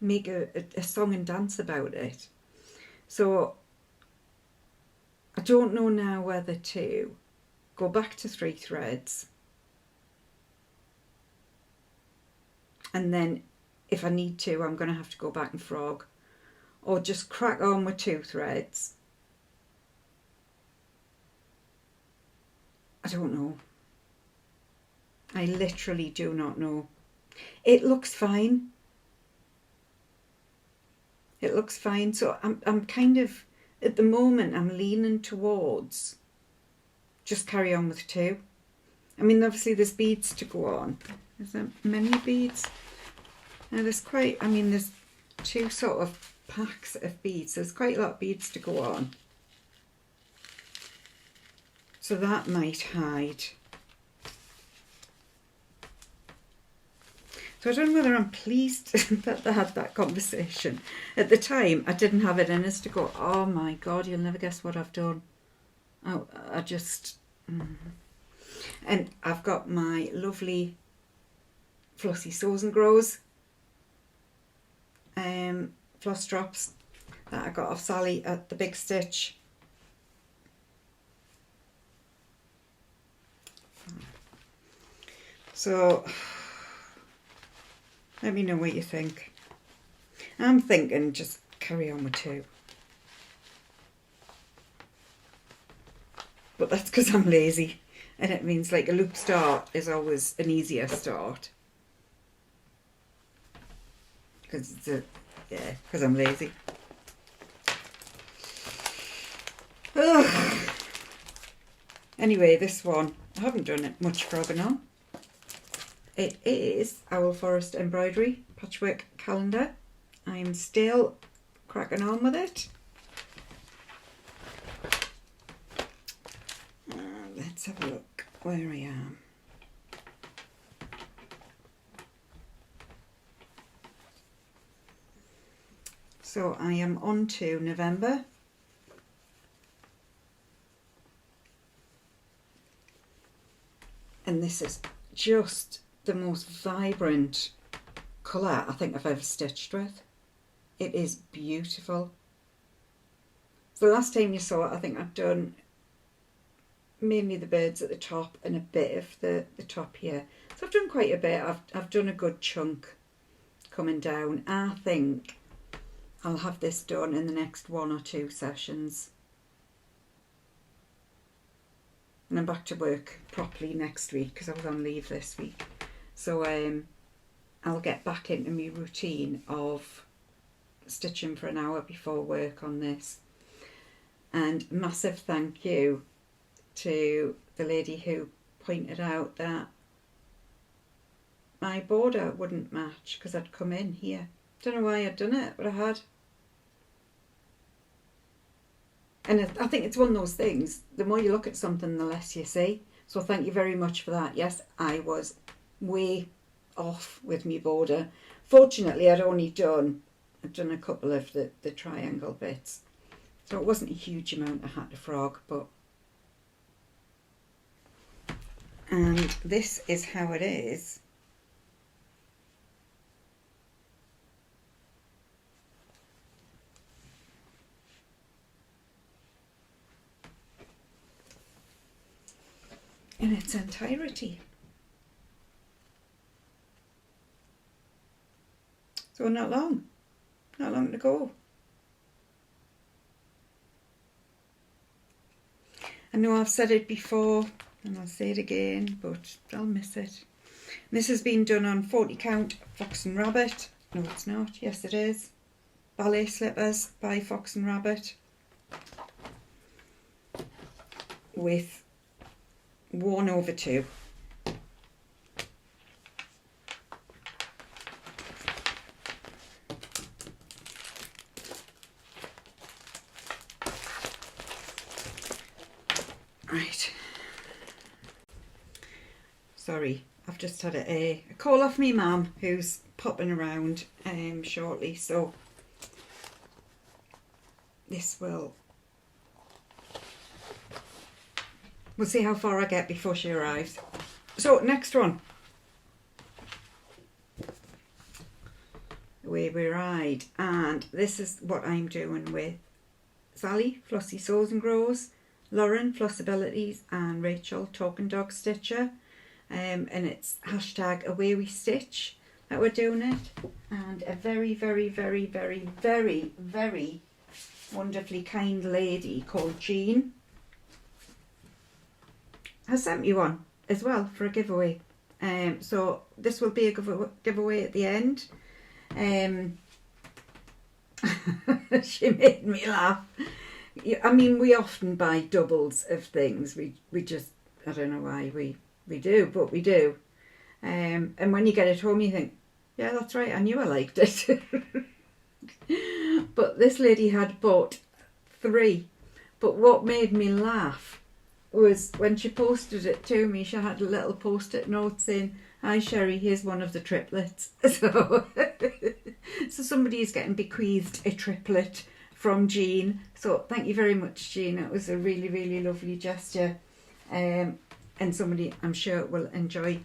make a song and dance about it. So I don't know now whether to go back to 3 threads, and then if I need to, I'm going to have to go back and frog, or just crack on with 2 threads. I don't know. I literally do not know. It looks fine. It looks fine. So I'm kind of, at the moment, I'm leaning towards just carry on with 2. I mean, obviously there's beads to go on. Is there many beads? Now there's quite, I mean, there's 2 sort of packs of beads. There's quite a lot of beads to go on. So that might hide. So I don't know whether I'm pleased that I had that conversation. At the time, I didn't have it in us to go, oh my God, you'll never guess what I've done. I just... And I've got my lovely Flossy Sews and Grows floss drops that I got off Sally at the Big Stitch. So... let me know what you think. I'm thinking just carry on with 2. But that's because I'm lazy. And it means like a loop start is always an easier start. Because it's a, yeah, because I'm lazy. Ugh. Anyway, this one, I haven't done it much frogging on. It is Owl Forest Embroidery Patchwork Calendar. I'm still cracking on with it. Let's have a look where I am. So I am on to November. And this is just the most vibrant colour I think I've ever stitched with. It is beautiful. So the last time you saw it, I think I've done mainly the birds at the top and a bit of the top here. So I've done quite a bit. I've done a good chunk coming down. I think I'll have this done in the next 1 or 2 sessions. And I'm back to work properly next week because I was on leave this week. So I'll get back into my routine of stitching for an hour before work on this. And massive thank you to the lady who pointed out that my border wouldn't match because I'd come in here. Don't know why I'd done it, but I had. And I think it's one of those things, the more you look at something, the less you see. So thank you very much for that. Yes, I was way off with my border. Fortunately, I'd done a couple of the triangle bits. So it wasn't a huge amount I had to frog, but And this is how it is. In its entirety. So not long to go. I know I've said it before and I'll say it again, but I'll miss it. This has been done on 40 count Fox and Rabbit. No, it's not. Yes, it is. Ballet Slippers by Fox and Rabbit with 1/2. Right. Sorry, I've just had a call off me mum who's popping around shortly, so we'll see how far I get before she arrives. So next one, Away We Ride, and this is what I'm doing with Sally, Flossie Sews and Grows, Lauren, Flossibilities, and Rachel, Talking Dog Stitcher, and it's hashtag Away We Stitch that we're doing it, and a very, very, very, very, very, very wonderfully kind lady called Jean has sent me one as well for a giveaway. So this will be a giveaway at the end. She made me laugh. I mean, we often buy doubles of things. We just, I don't know why we do, but we do. And when you get it home, you think, yeah, that's right, I knew I liked it. But this lady had bought 3. But what made me laugh was when she posted it to me, she had a little post-it note saying, "Hi Sherrie, here's one of the triplets." So, so somebody is getting bequeathed a triplet from Jean. So thank you very much, Jean. It was a really, really lovely gesture. And somebody, I'm sure, will enjoy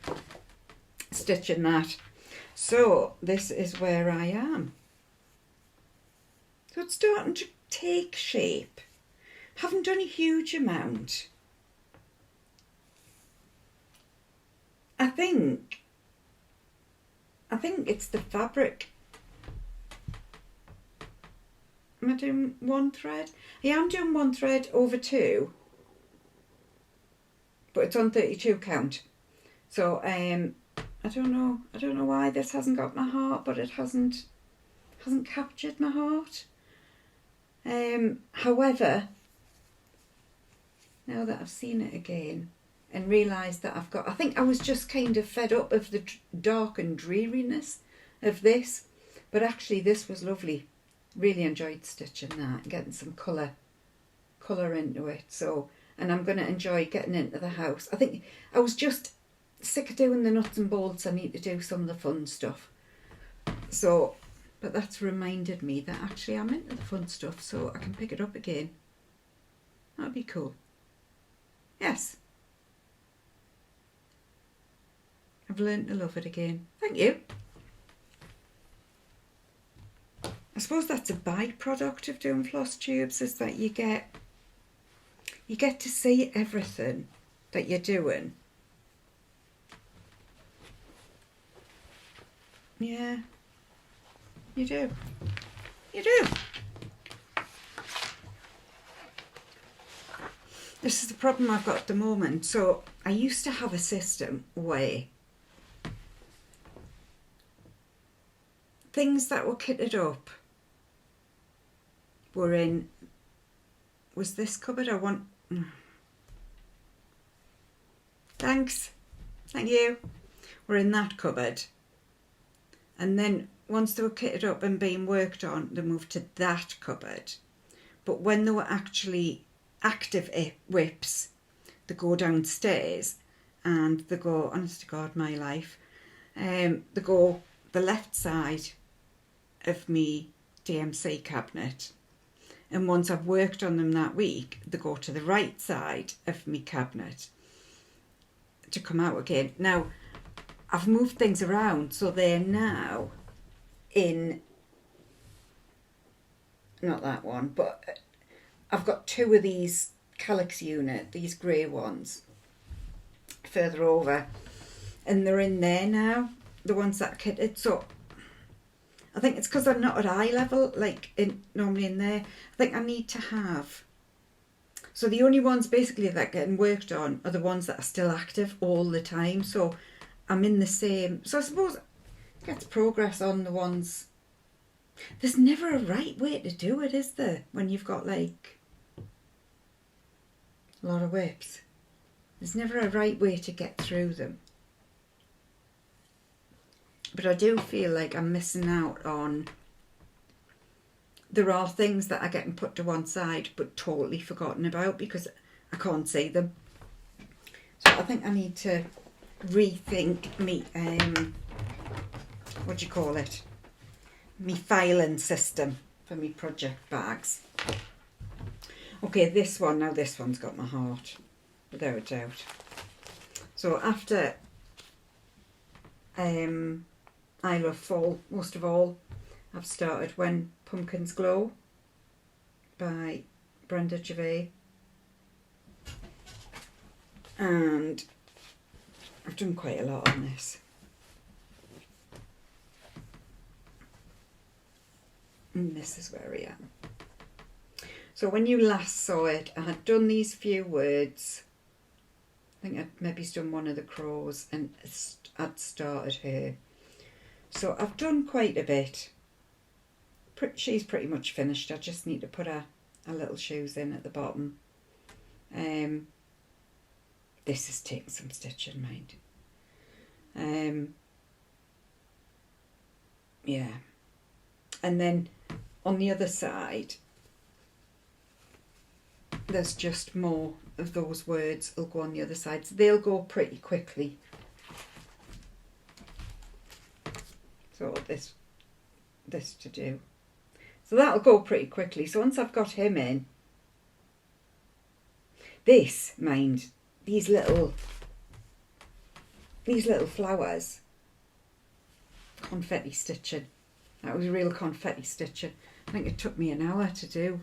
stitching that. So this is where I am. So it's starting to take shape. Haven't done a huge amount. I think it's the fabric. Am I doing 1 thread? I am doing 1 thread over 2, but it's on 32 count. So I don't know why this hasn't got my heart, but it hasn't captured my heart. However, now that I've seen it again and realised that I think I was just kind of fed up of the dark and dreariness of this, but actually this was lovely. Really enjoyed stitching that and getting some colour into it. So, and I'm going to enjoy getting into the house. I think I was just sick of doing the nuts and bolts. I need to do some of the fun stuff. So, but that's reminded me that actually I'm into the fun stuff, so I can pick it up again. That'd be cool. Yes. I've learned to love it again. Thank you. I suppose that's a byproduct of doing floss tubes, is that you get to see everything that you're doing. Yeah, you do. You do. This is the problem I've got at the moment. So I used to have a system where things that were kitted up were in, was this cupboard? Thanks, thank you. We're in that cupboard. And then once they were kitted up and being worked on, they moved to that cupboard. But when they were actually active whips, they go downstairs and they go, honest to God, my life, they go the left side of me DMC cabinet. And once I've worked on them that week, they go to the right side of me cabinet. to come out again. Now, I've moved things around, so they're now in, not that one, but I've got two of these calyx unit, these grey ones, further over, and they're in there now, the ones that I kitted. So I think it's because I'm not at eye level, like normally in there. I think I need to have, so the only ones basically that are getting worked on are the ones that are still active all the time. So I'm in the same, so I suppose it gets progress on the ones. There's never a right way to do it, is there, when you've got like a lot of whips? There's never a right way to get through them. But I do feel like I'm missing out on, there are things that are getting put to one side but totally forgotten about because I can't see them. So I think I need to rethink me, what do you call it? Me filing system for me project bags. Okay, this one, now this one's got my heart, without a doubt. So after I Love Fall, most of all, I've started When Pumpkins Glow by Brenda. And I've done quite a lot on this. And this is where I am. So when you last saw it, I had done these few words. I think I'd maybe done one of the crows and I'd started her. So I've done quite a bit. She's pretty much finished. I just need to put her little shoes in at the bottom. This is taking some stitching, mind. Yeah. And then on the other side, there's just more of those words will go on the other side. So they'll go pretty quickly. So this to do. So that'll go pretty quickly. So once I've got him in, this, mind, these little flowers, confetti stitching. That was real confetti stitching. I think it took me an hour to do.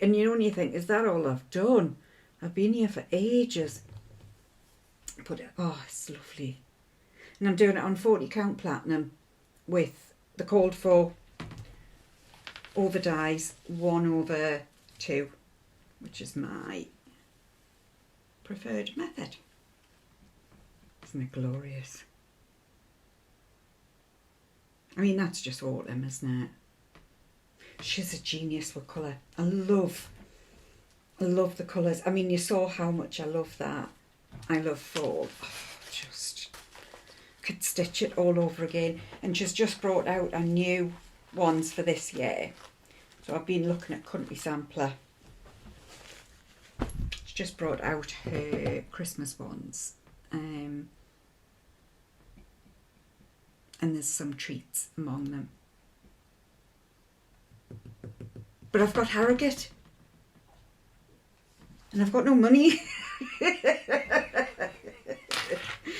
And you only think, is that all I've done? I've been here for ages. But, oh, it's lovely. And I'm doing it on 40 count platinum with the called for over dies 1/2, which is my preferred method. Isn't it glorious? I mean, that's just autumn, isn't it? She's a genius with colour. I love the colours. I mean, you saw how much I love that. I love fall. Oh, just could stitch it all over again. And she's just brought out a new ones for this year. So I've been looking at Country Sampler. She's just brought out her Christmas ones. And there's some treats among them. But I've got Harrogate. And I've got no money.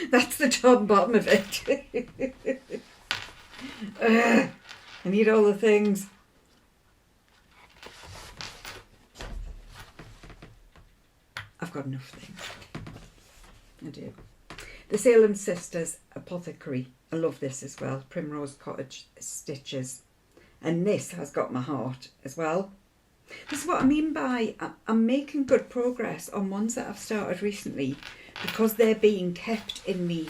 That's the top and bottom of it. I need all the things. I've got enough things. I do. The Salem Sisters Apothecary. I love this as well. Primrose Cottage Stitches. And this has got my heart as well. This is what I mean by I'm making good progress on ones that I've started recently because they're being kept in me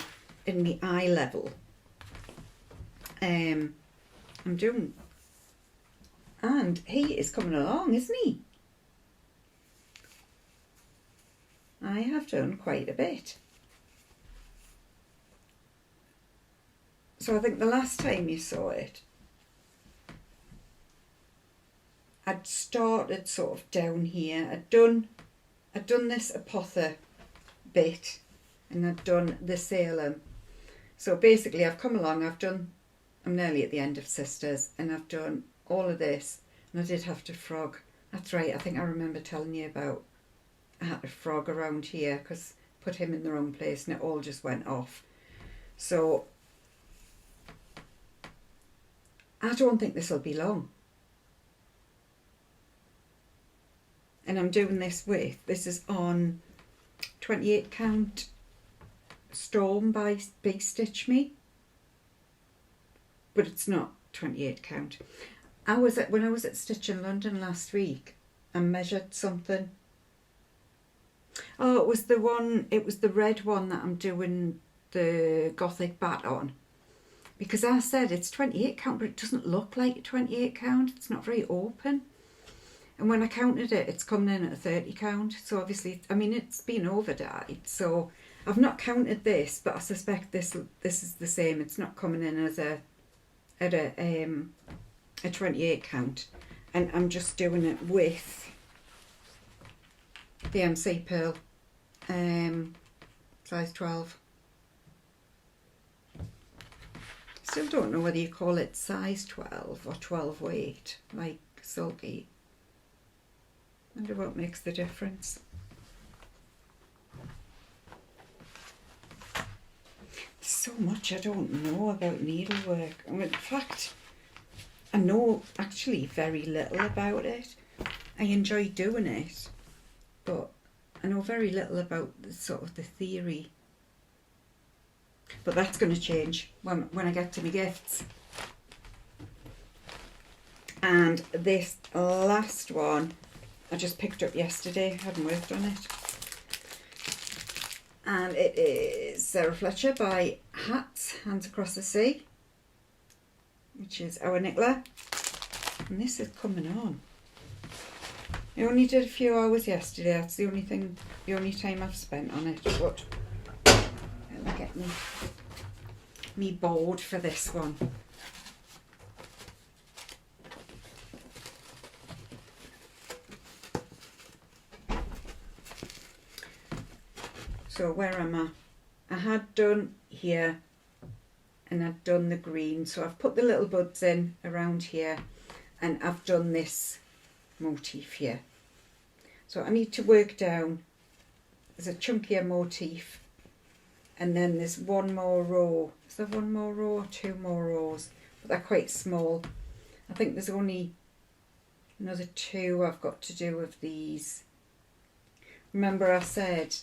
eye level. I'm doing, and he is coming along, isn't he? I have done quite a bit. So I think the last time you saw it, I'd started sort of down here. I'd done this apotha bit and I'd done the Salem. So basically I've come along, I'm nearly at the end of Sisters and I've done all of this and I did have to frog. That's right, I think I remember telling you about I had to frog around here because put him in the wrong place and it all just went off. So I don't think this will be long. And I'm doing this is on 28 count Storm by Big Stitch Me, but it's not 28 count. When I was at Stitch in London last week, I measured something. Oh, it was the red one that I'm doing the Gothic bat on, because I said it's 28 count, but it doesn't look like a 28 count. It's not very open. And when I counted it, it's coming in at a 30 count. So obviously, I mean, it's been over-dyed. So I've not counted this, but I suspect this is the same. It's not coming in as a 28 count. And I'm just doing it with the MC Pearl, size 12. Still don't know whether you call it size 12 or 12 weight, like Sulky. Wonder what makes the difference. There's so much I don't know about needlework. I mean, in fact, I know actually very little about it. I enjoy doing it, but I know very little about the sort of the theory. But that's going to change when I get to my gifts. And this last one I just picked up yesterday, hadn't worked on it. And it is Sarah Fletcher by Hats, Hands Across the Sea, which is our Nicola. And this is coming on. I only did a few hours yesterday, that's the only time I've spent on it, but let me get me board for this one. So where am I? I had done here and I'd done the green, so I've put the little buds in around here and I've done this motif here. So I need to work down, there's a chunkier motif and then there's one more row. Is there one more row or two more rows? But they're quite small. I think there's only another two I've got to do of these. Remember I said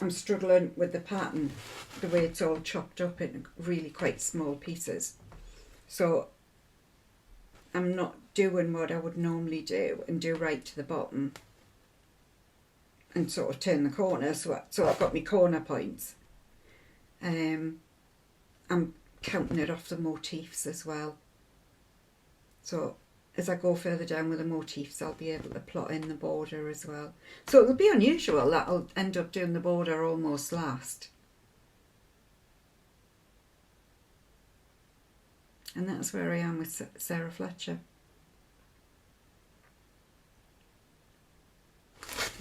I'm struggling with the pattern, the way it's all chopped up in really quite small pieces. So I'm not doing what I would normally do and do right to the bottom and sort of turn the corner. So I've got my corner points. I'm counting it off the motifs as well. So as I go further down with the motifs, I'll be able to plot in the border as well. So it'll be unusual that I'll end up doing the border almost last. And that's where I am with Sarah Fletcher.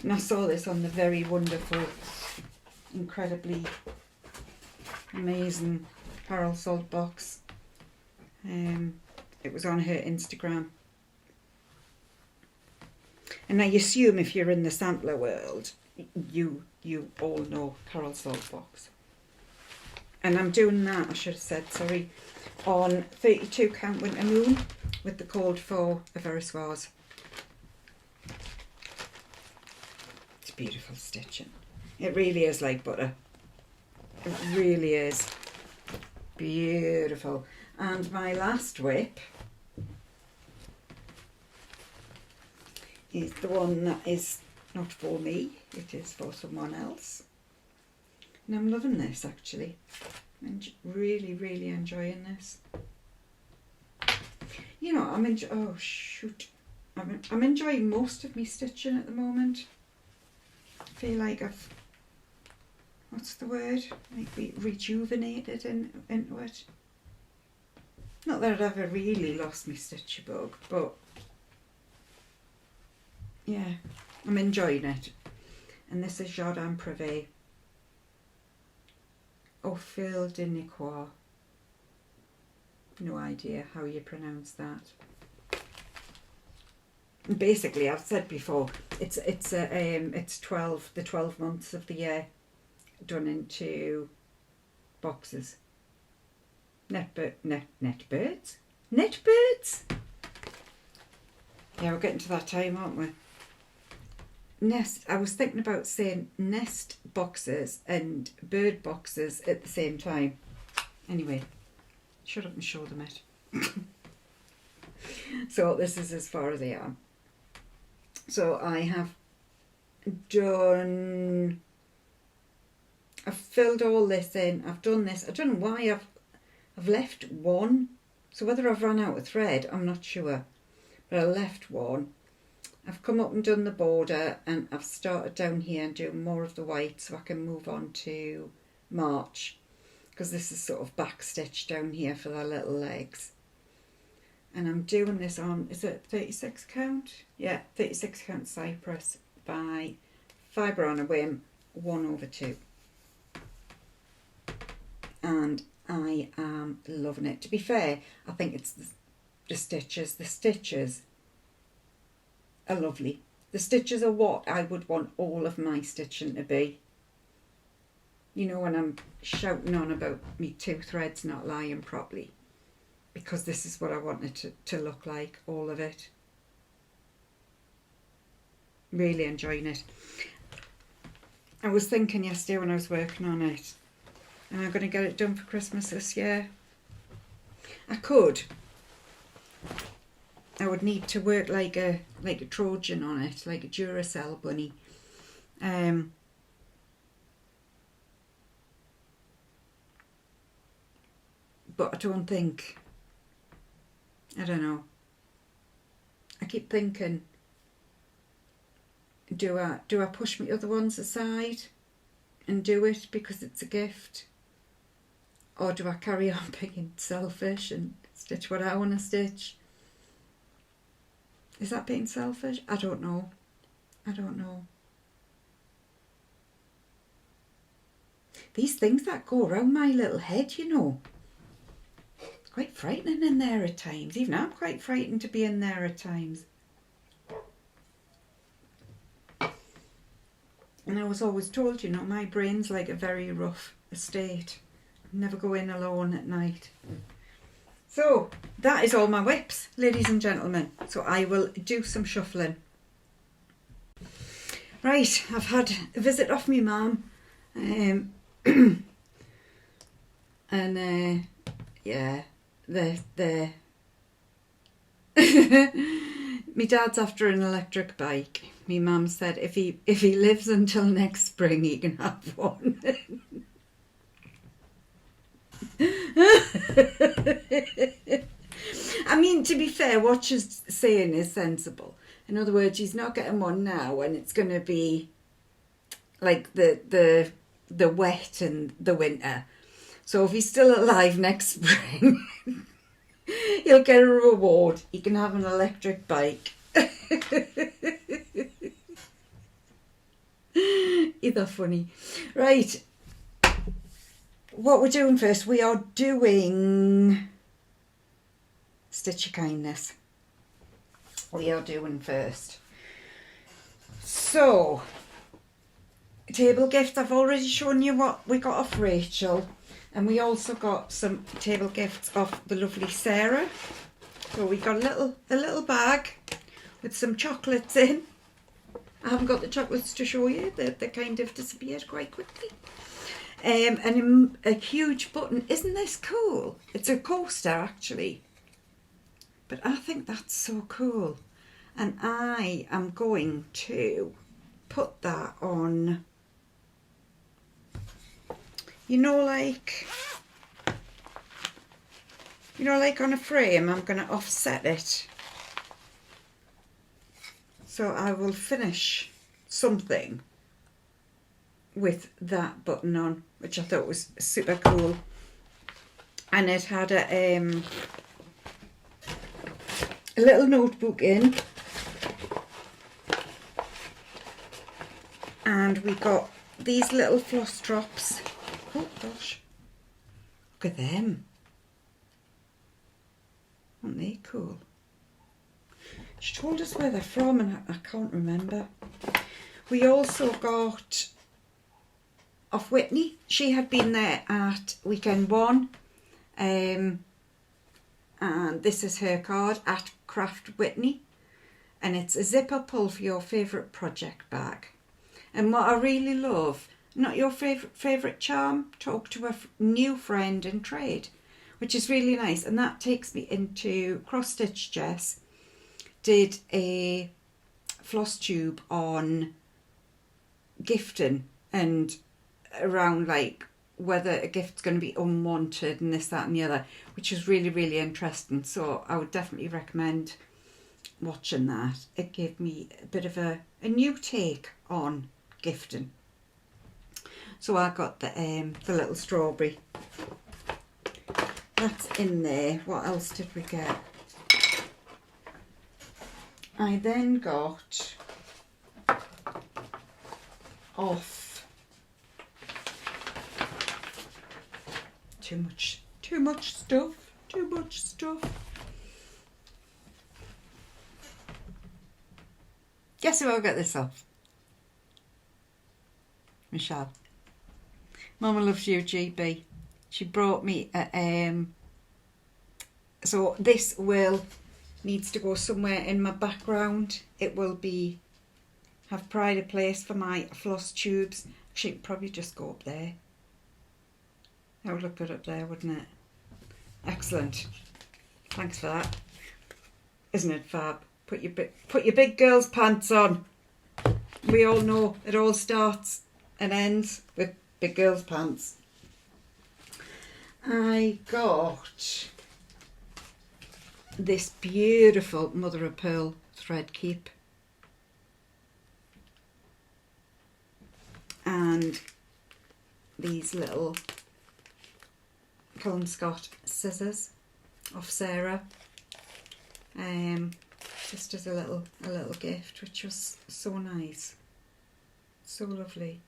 And I saw this on the very wonderful, incredibly amazing Carol Salt box. It was on her Instagram. And I assume if you're in the sampler world, you all know Carol Salt box. And I'm doing that, I should have said, sorry, on 32 count Winter Moon with the code for a Verissoise. It's beautiful stitching. It really is like butter. It really is. Beautiful. And my last whip is the one that is not for me, it is for someone else. And I'm loving this actually. I'm really, really enjoying this. You know, I'm enjoying most of me stitching at the moment. I feel like I've, what's the word? Like rejuvenated into it. Not that I'd ever really lost my stitcher bug, but yeah, I'm enjoying it. And this is Jardin Privé. Au fil de Nicois. No idea how you pronounce that. Basically, I've said before, it's 12 the 12 months of the year done into boxes. Net birds. Yeah, we're getting to that time, aren't we? Nest. I was thinking about saying nest boxes and bird boxes at the same time. Anyway, shut up and show them it. So this is as far as I am. So I have done, I've filled all this in, I've done this. I don't know why I've left one. So whether I've run out of thread, I'm not sure. But I left one. I've come up and done the border, and I've started down here and doing more of the white so I can move on to March, because this is sort of back stitched down here for the little legs. And I'm doing this on, is it 36 count? Yeah, 36 count Cypress by Fibre on a Whim 1/2. And I am loving it. To be fair, I think it's the stitches. The stitches are lovely. The stitches are what I would want all of my stitching to be. You know, when I'm shouting on about me 2 threads not lying properly, because this is what I want it to look like, all of it. Really enjoying it. I was thinking yesterday when I was working on it, am I going to get it done for Christmas this year? I could. I would need to work like a Trojan on it, like a Duracell bunny. But I don't think, I don't know. I keep thinking, do I push my other ones aside and do it because it's a gift? Or do I carry on being selfish and stitch what I want to stitch? Is that being selfish? I don't know. These things that go around my little head, you know. It's quite frightening in there at times. Even I'm quite frightened to be in there at times. And I was always told, you know, my brain's like a very rough estate. Never go in alone at night. So, that is all my whips, ladies and gentlemen. So I will do some shuffling. Right, I've had a visit off my mum. Yeah, my dad's after an electric bike. My mum said if he lives until next spring, he can have one. I mean, to be fair, what she's saying is sensible. In other words, he's not getting one now, and it's going to be like the wet and the winter. So if he's still alive next spring, he'll get a reward. He can have an electric bike. Either funny. Right. What we're doing first, we are doing Stitch Your Kindness. We are doing first. So, table gift, I've already shown you what we got off Rachel. And we also got some table gifts off the lovely Sarah. So we got a little bag with some chocolates in. I haven't got the chocolates to show you. They kind of disappeared quite quickly. And a huge button. Isn't this cool? It's a coaster actually. But I think that's so cool. And I am going to put that on, like on a frame. I'm going to offset it. So I will finish something with that button on, which I thought was super cool. And it had a little notebook in. And we got these little floss drops. Oh gosh, look at them. Aren't they cool? She told us where they're from and I can't remember. We also got off Whitney. She had been there at weekend one. And this is her card, at Craft Whitney. And it's a zipper pull for your favourite project bag. And what I really love, not your favourite charm, talk to a new friend and trade, which is really nice. And that takes me into crossstitchjess. Did a Flosstube on gifting and around like whether a gift's going to be unwanted and this, that and the other, which is really, really interesting. So I would definitely recommend watching that. It gave me a bit of a new take on gifting. So I got the little strawberry. That's in there. What else did we get? I then got off too much stuff. Guess who I'll get this off? Michelle. Mama loves you, GB. She brought me a so this needs to go somewhere in my background. It will have pride of place for my floss tubes. Actually, it'd probably just go up there. That would look good up there, wouldn't it? Excellent. Thanks for that. Isn't it fab? Put your big girl's pants on. We all know it all starts and ends with big girl's pants. I got this beautiful mother of pearl thread keep and these little Cullen Scott scissors off Sarah, just as a little gift, which was so nice, so lovely,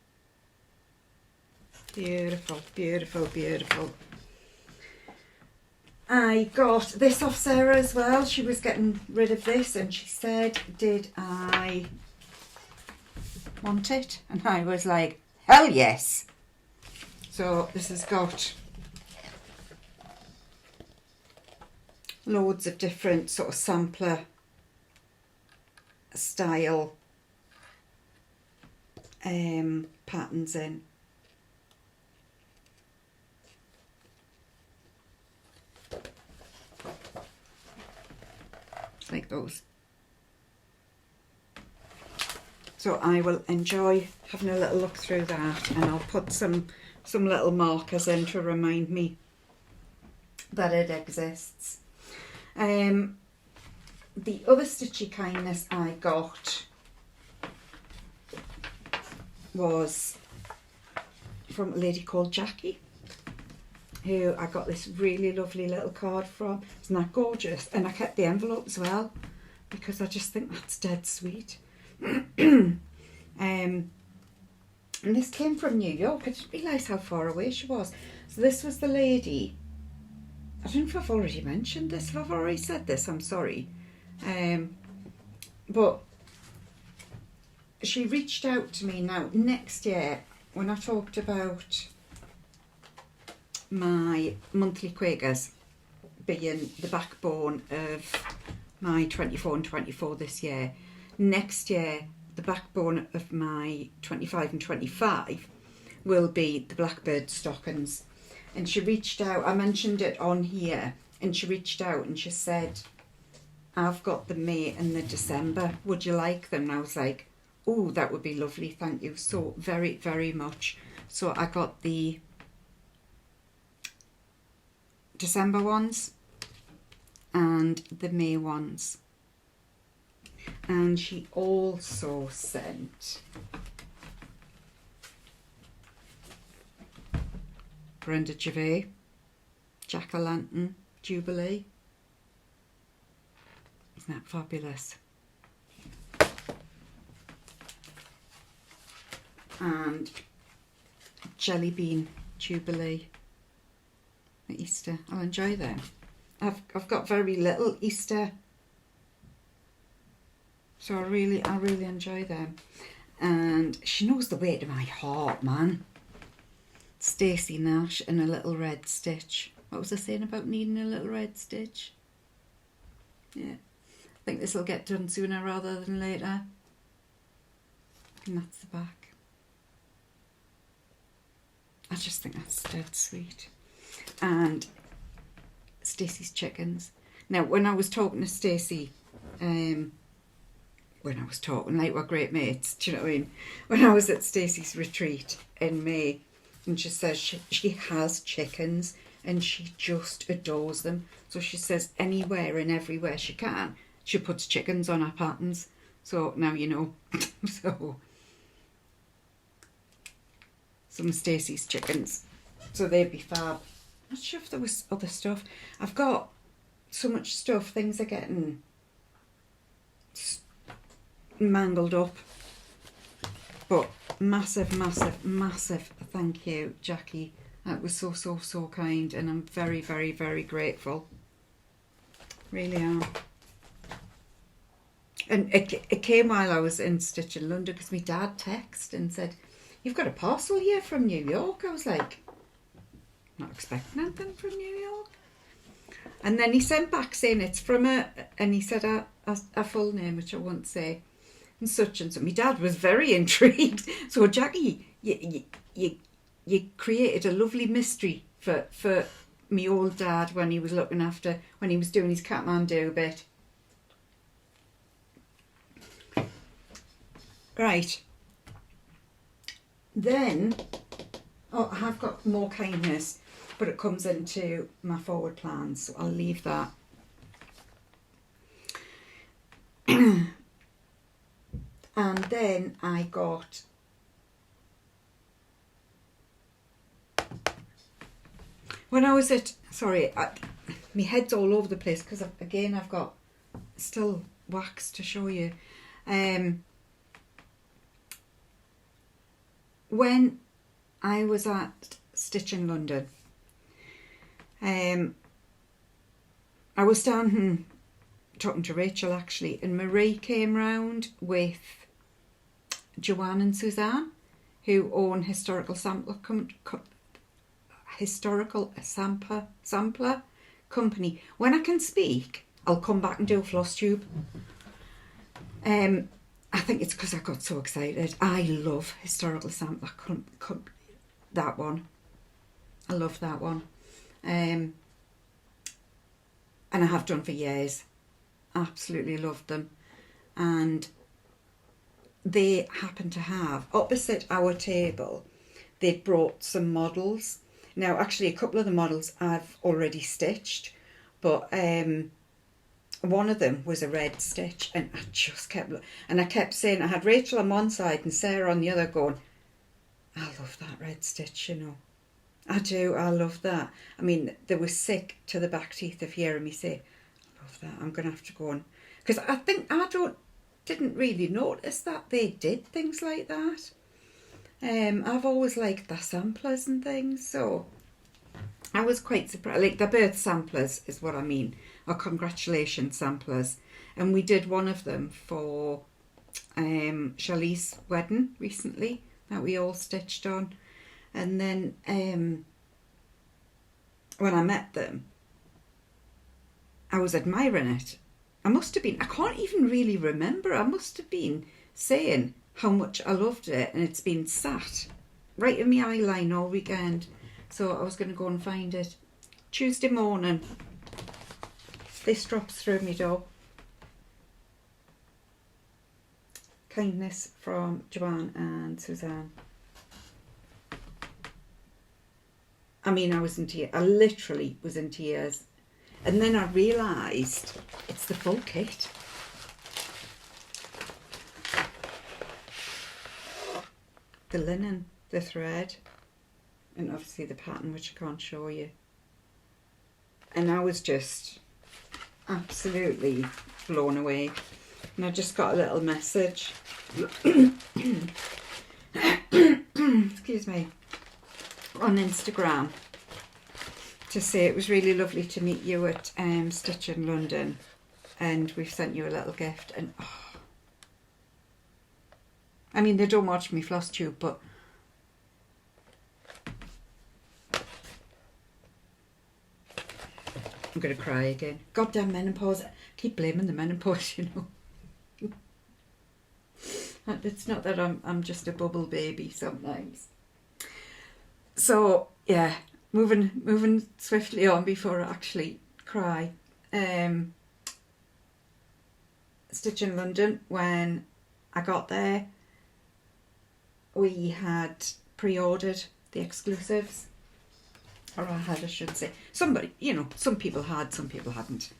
beautiful, beautiful, beautiful. I got this off Sarah as well. She was getting rid of this and she said, did I want it? And I was like, hell yes. So this has got loads of different sort of sampler style patterns in. Like those. So I will enjoy having a little look through that, and I'll put some little markers in to remind me that it exists. The other stitchy kindness I got was from a lady called Jackie, who I got this really lovely little card from. Isn't that gorgeous? And I kept the envelope as well because I just think that's dead sweet. And this came from New York. I didn't realise how far away she was. So this was the lady. I don't know if I've already mentioned this. If I've already said this, I'm sorry. But she reached out to me now next year when I talked about my monthly Quakers being the backbone of my 24 and 24 this year. Next year, the backbone of my 25 and 25 will be the Blackbird stockings. And she reached out, I mentioned it on here, and she reached out and she said, I've got the May and the December, would you like them? And I was like, oh, that would be lovely, thank you so very, very much. So I got the December ones and the May ones. And she also sent Brenda Jack-o'-lantern Jubilee. Isn't that fabulous? And Jelly Bean Jubilee at Easter. I'll enjoy them. I've got very little Easter So I really enjoy them. And she knows the way to my heart, man. Stacey Nash and a little red stitch. What was I saying about needing a little red stitch? Yeah, I think this will get done sooner rather than later. And that's the back. I just think that's dead sweet. And Stacey's chickens. Now, when I was talking to Stacey, when I was talking, like we're great mates, do you know what I mean? When I was at Stacey's retreat in May, and she says she has chickens and she just adores them. So she says anywhere and everywhere she can, she puts chickens on her patterns. So now you know. So some Stacey's chickens. So they'd be fab. Not sure if there was other stuff. I've got so much stuff, things are getting mangled up. But massive thank you, Jackie. That was so kind, and I'm very grateful. Really am. And it came while I was in Stitching London, because my dad texted and said, "You've got a parcel here from New York." I was like, not expecting anything from New York. And then he sent back saying it's from and he said a full name, which I won't say, and such and so. My dad was very intrigued. So Jackie, you created a lovely mystery for me old dad when he was when he was doing his Kathmandu bit. Right. Then, I have got more kindness, but it comes into my forward plans, so I'll leave that. And then I got when I was at, my head's all over the place because I've got still wax to show you. When I was at Stitching London, I was standing talking to Rachel actually, and Marie came round with Joanne and Suzanne, who own Historical Sampler Company. When I can speak, I'll come back and do a Flosstube. I think it's because I got so excited. I love Historical Sampler that one. I love that one. And I have done for years. Absolutely loved them. And they happen to have, opposite our table, they'd brought some models. Now, actually, a couple of the models I've already stitched, but one of them was a red stitch, and I just kept, and I kept saying, I had Rachel on one side and Sarah on the other going, I love that red stitch, you know. I do, I love that. I mean, they were sick to the back teeth of hearing me say, I love that, I'm going to have to go on. Because I think didn't really notice that they did things like that. I've always liked the samplers and things, so I was quite surprised. Like the birth samplers is what I mean, or congratulations samplers. And we did one of them for Shelly's wedding recently that we all stitched on. And then when I met them, I was admiring it. I must have been, I can't even really remember, I must have been saying how much I loved it, and it's been sat right in my eye line all weekend. So I was going to go and find it. Tuesday morning, this drops through my door. Kindness from Joanne and Suzanne. I mean, I was in tears. I literally was in tears. And then I realised it's the full kit. The linen, the thread, and obviously the pattern, which I can't show you. And I was just absolutely blown away. And I just got a little message. Excuse me. On Instagram to say it was really lovely to meet you at Stitching London, and we've sent you a little gift, and I mean, they don't watch me Flosstube, but I'm going to cry again. Goddamn menopause. I keep blaming the menopause, you know. It's not that I'm just a bubble baby sometimes. So, yeah, moving swiftly on before I actually cry. Stitch in London, when I got there, we had pre-ordered the exclusives. Or I should say. Somebody, you know, some people had, some people hadn't.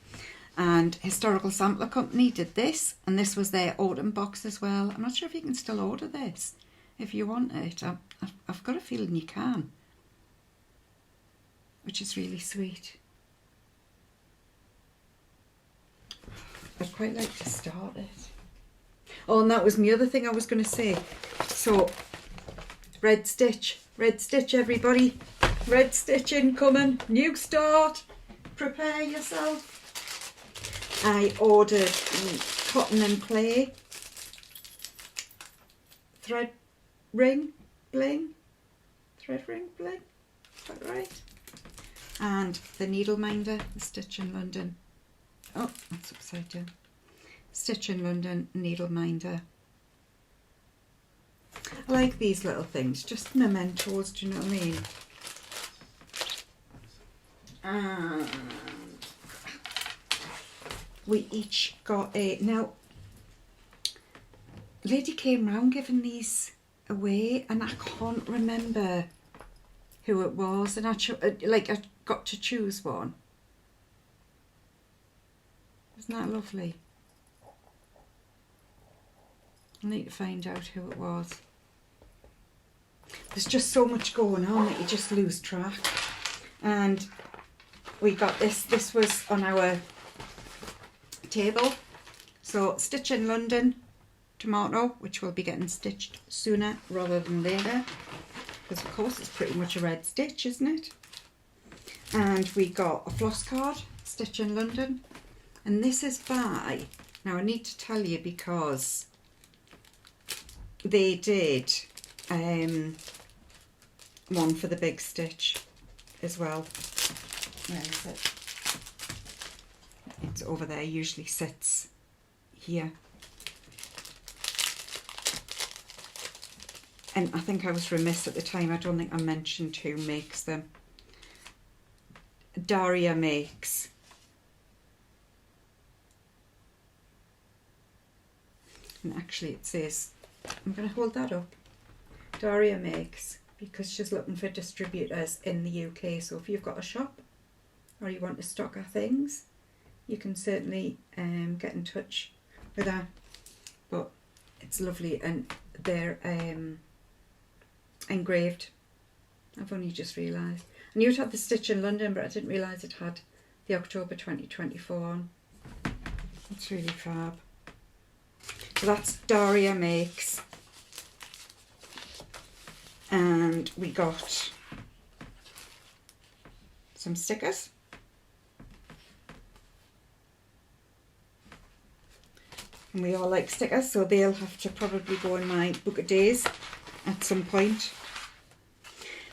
And Historical Sampler Company did this, and this was their autumn box as well. I'm not sure if you can still order this if you want it. I've got a feeling you can, which is really sweet. I'd quite like to start it. Oh, and that was my other thing I was going to say. So, red stitch everybody. Red stitch incoming, new start, prepare yourself. I ordered cotton and clay, thread ring bling, is that right? And the needle minder, the Stitch in London, oh that's upside down, Stitch in London needle minder. I like these little things, just mementos, do you know what I mean? And we each got a, now lady came round giving these away and I can't remember who it was, and I got to choose one. Isn't that lovely? I need to find out who it was. There's just so much going on that you just lose track. And we got this was on our table. So Stitch in London tomato, which will be getting stitched sooner rather than later, because of course it's pretty much a red stitch, isn't it? And we got a floss card, Stitch in London, and this is by, now I need to tell you because they did one for the big stitch as well. Where is it? It's over there, usually sits here. And I think I was remiss at the time, I don't think I mentioned who makes them. Daria makes. And actually it says, I'm going to hold that up. Daria makes, because she's looking for distributors in the UK. So if you've got a shop or you want to stock her things, you can certainly get in touch with her. But it's lovely, and they're engraved. I've only just realised. I knew it had the Stitch in London, but I didn't realise it had the October 2024 on. It's really fab. So that's Daria Makes. And we got some stickers. And we all like stickers, so they'll have to probably go in my book of days at some point.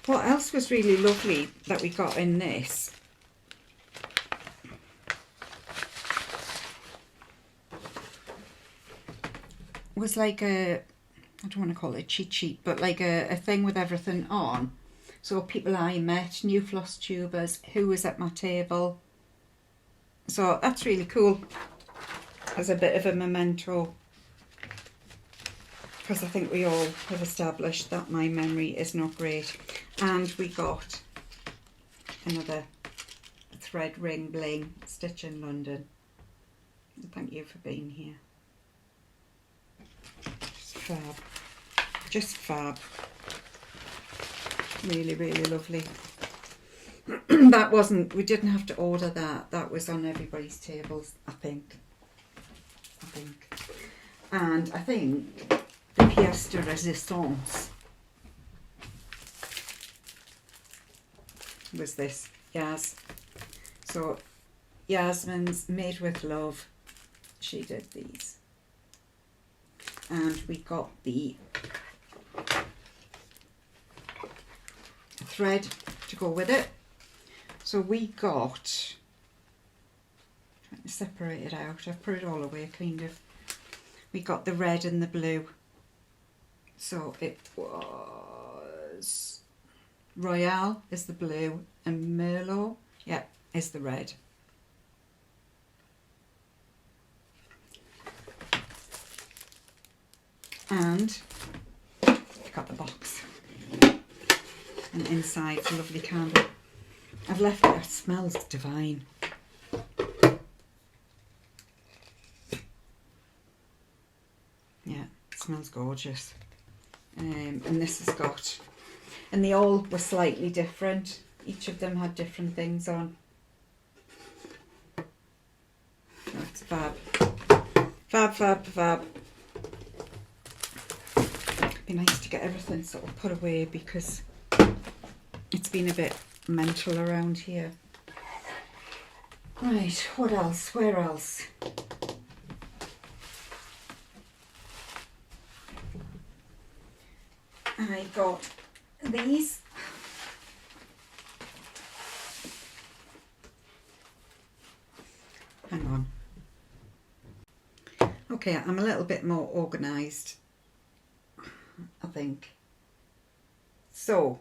What else was really lovely that we got in this was like a, I don't want to call it a cheat sheet, but like a thing with everything on. So people I met, new Flosstubers, who was at my table. So that's really cool as a bit of a memento, because I think we all have established that my memory is not great. And we got another thread ring bling, Stitch in London. Thank you for being here. Just fab. Just fab. Really, really lovely. That wasn't, we didn't have to order that. That was on everybody's tables, I think. And I think the pièce de résistance was this, Yas. So Yasmin's Made with Love, she did these. And we got the thread to go with it. So we got, trying to separate it out, I've put it all away kind of. We got the red and the blue. So it was Royale is the blue and Merlot, yeah, is the red. And got the box. And inside a lovely candle. I've left it, it smells divine. Yeah, it smells gorgeous. And this has got, and they all were slightly different. Each of them had different things on. Oh, it's fab. Fab, fab, fab. It'd be nice to get everything sort of put away because it's been a bit mental around here. Right, what else? Where else? I got these. Hang on. Okay, I'm a little bit more organised, I think. So,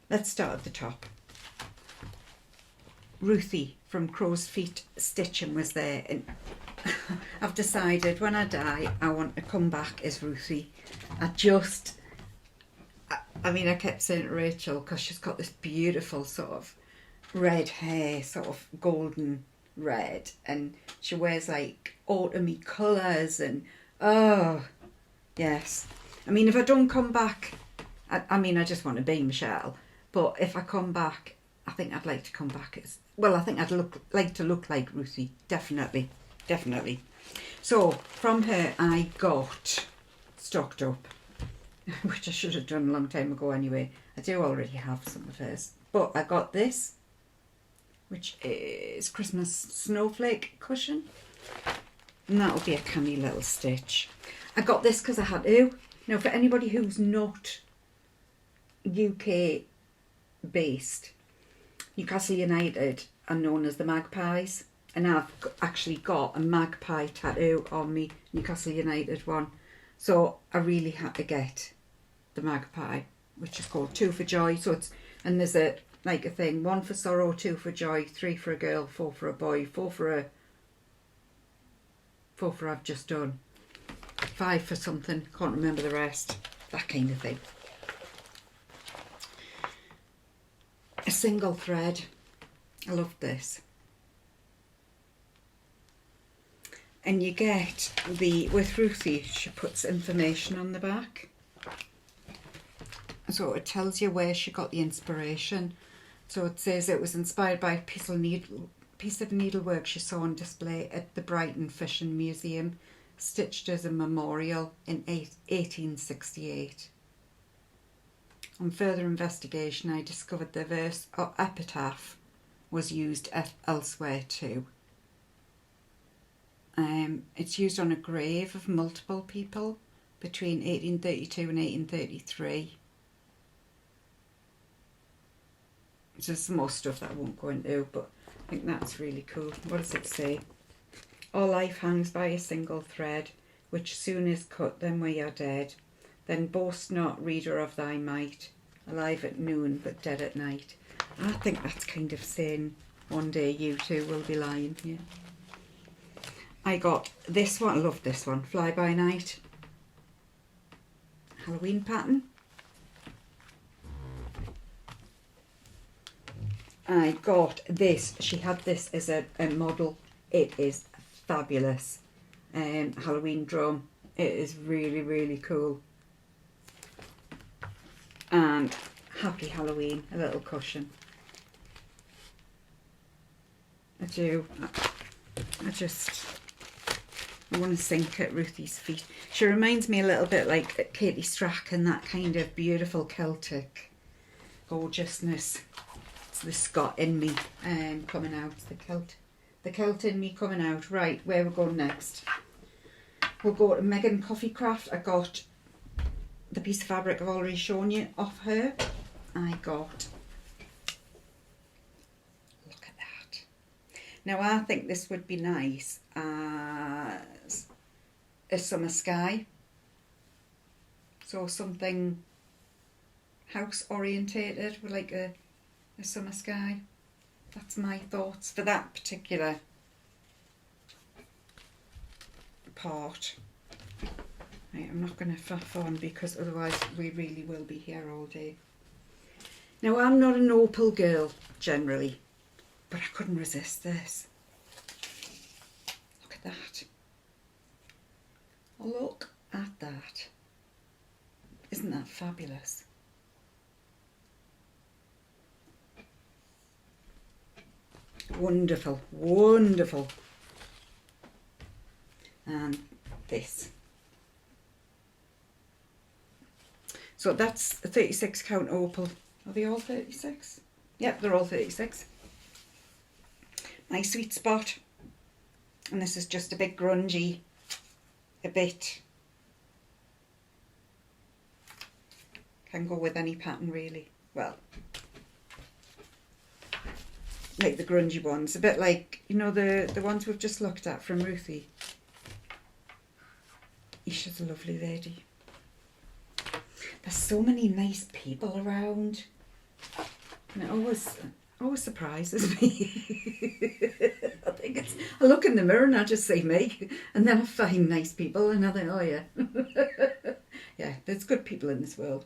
let's start at the top. Ruthie from Crow's Feet Stitching was there, and I've decided when I die I want to come back as Ruthie. I mean, I kept saying to Rachel, because she's got this beautiful sort of red hair, sort of golden red, and she wears like autumny colours, and oh yes, I mean, if I don't come back, I mean, I just want to be Michelle, but if I come back, I think I'd like to come back as, well, I think I'd like to look like Ruthie, definitely. So from her I got Stocked Up, which I should have done a long time ago anyway. I do already have some of hers, but I got this, which is Christmas Snowflake Cushion, and that'll be a canny little stitch. I got this because I had to. Now, for anybody who's not UK based, Newcastle United are known as the Magpies, and I've actually got a magpie tattoo on me, Newcastle United one. So I really had to get the magpie, which is called 2 for Joy. So it's, and there's a like a thing, 1 for sorrow, 2 for joy, 3 for a girl, 4 for a boy, 4 for I've just done, 5 for something, can't remember the rest, that kind of thing. A single thread, I love this. And you get the, with Ruthie, she puts information on the back. So it tells you where she got the inspiration. So it says it was inspired by a piece of needlework she saw on display at the Brighton Fishing Museum, stitched as a memorial in 1868. On further investigation, I discovered the verse or epitaph was used elsewhere too. It's used on a grave of multiple people between 1832 and 1833. There's some more stuff that I won't go into, but I think that's really cool. What does it say? All life hangs by a single thread, which soon is cut, then we are dead. Then boast not, reader of thy might, alive at noon but dead at night. I think that's kind of saying one day you too will be lying here. I got this one, I love this one, Fly By Night, Halloween pattern. I got this, she had this as a model, it is fabulous. Halloween drum, it is really, really cool. And Happy Halloween, a little cushion. I want to sink at Ruthie's feet. She reminds me a little bit like Katie Strachan, that kind of beautiful Celtic gorgeousness. It's the Scot in me coming out, the Celt in me coming out. Right, where we're going next? We'll go to Megan Coffee Craft. I got the piece of fabric I've already shown you off her. I got, look at that. Now I think this would be nice as a summer sky. So something house orientated with like a summer sky. That's my thoughts for that particular part. Right, I'm not going to faff on because otherwise we really will be here all day. Now I'm not an opal girl generally, but I couldn't resist this. Look at that. Look at that. Isn't that fabulous? Wonderful, wonderful. And this. So that's a 36 count opal. Are they all 36? Yep, they're all 36. My sweet spot. And this is just a bit grungy, a bit. Can go with any pattern really. Well, like the grungy ones. A bit like, you know, the ones we've just looked at from Ruthie. She's a lovely lady. There's so many nice people around. And it always surprises me. I think it's, I look in the mirror and I just say me, and then I find nice people and I think, oh yeah. Yeah, there's good people in this world.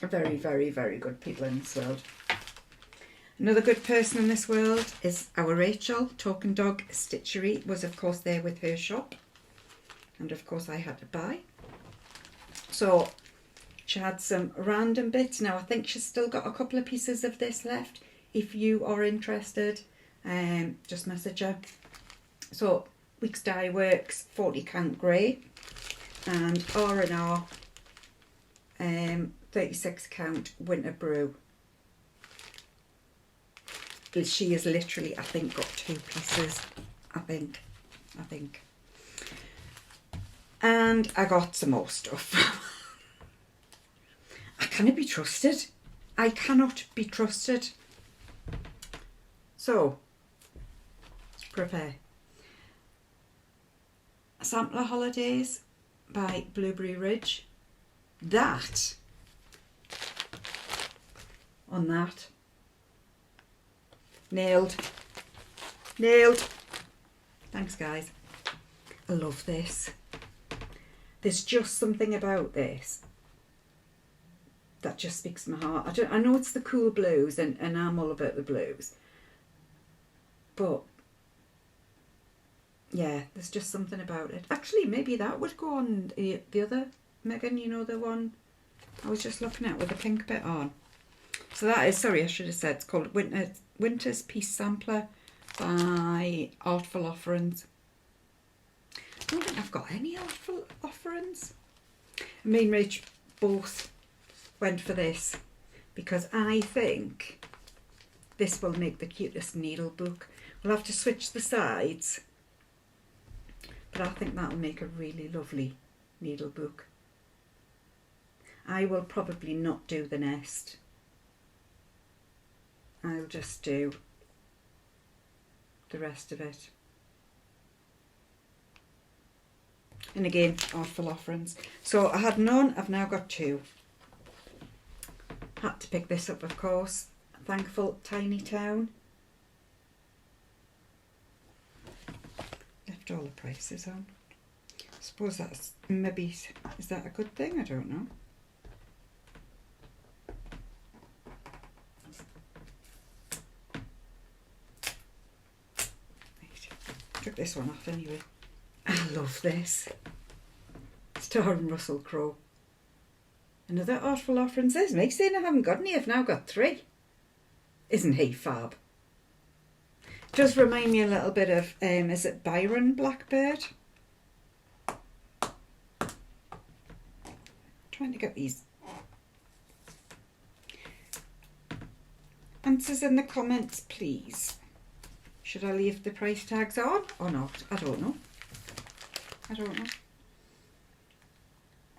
Very, very, very good people in this world. Another good person in this world is our Rachel. Talking Dog Stitchery was of course there with her shop. And of course I had to buy. So she had some random bits. Now I think she's still got a couple of pieces of this left. If you are interested, just message her. So Weeks Dye Works 40 count grey and R&R 36 count winter brew. She has literally, I think, got 2 pieces. I think. And I got some more stuff. I cannot be trusted. I cannot be trusted. So, prepare. Sampler Holidays by Blueberry Ridge. That. On that. Nailed. Thanks guys. I love this. There's just something about this that just speaks to my heart. I know it's the cool blues and I'm all about the blues. But yeah, there's just something about it. Actually, maybe that would go on the other Megan, you know, the one I was just looking at with the pink bit on. So that is, sorry, I should have said, it's called Winter's Peace Sampler by Artful Offerings. I don't think I've got any Artful Offerings. Me and Rach both went for this because I think this will make the cutest needle book. We'll have to switch the sides, but I think that'll make a really lovely needle book. I will probably not do the nest. I'll just do the rest of it. And again, Artful Offerings. So I had none, I've now got 2. Had to pick this up, of course. Thankful Tiny Town. Left all the prices on. I suppose that's maybe, is that a good thing? I don't know. Took this one off anyway. I love this. Starring Russell Crowe. Another Artful Offerings. There's me saying I haven't got any. I've now got 3. Isn't he fab? Does remind me a little bit of, is it Byron Blackbird? Trying to get these. Answers in the comments, please. Should I leave the price tags on or not? I don't know.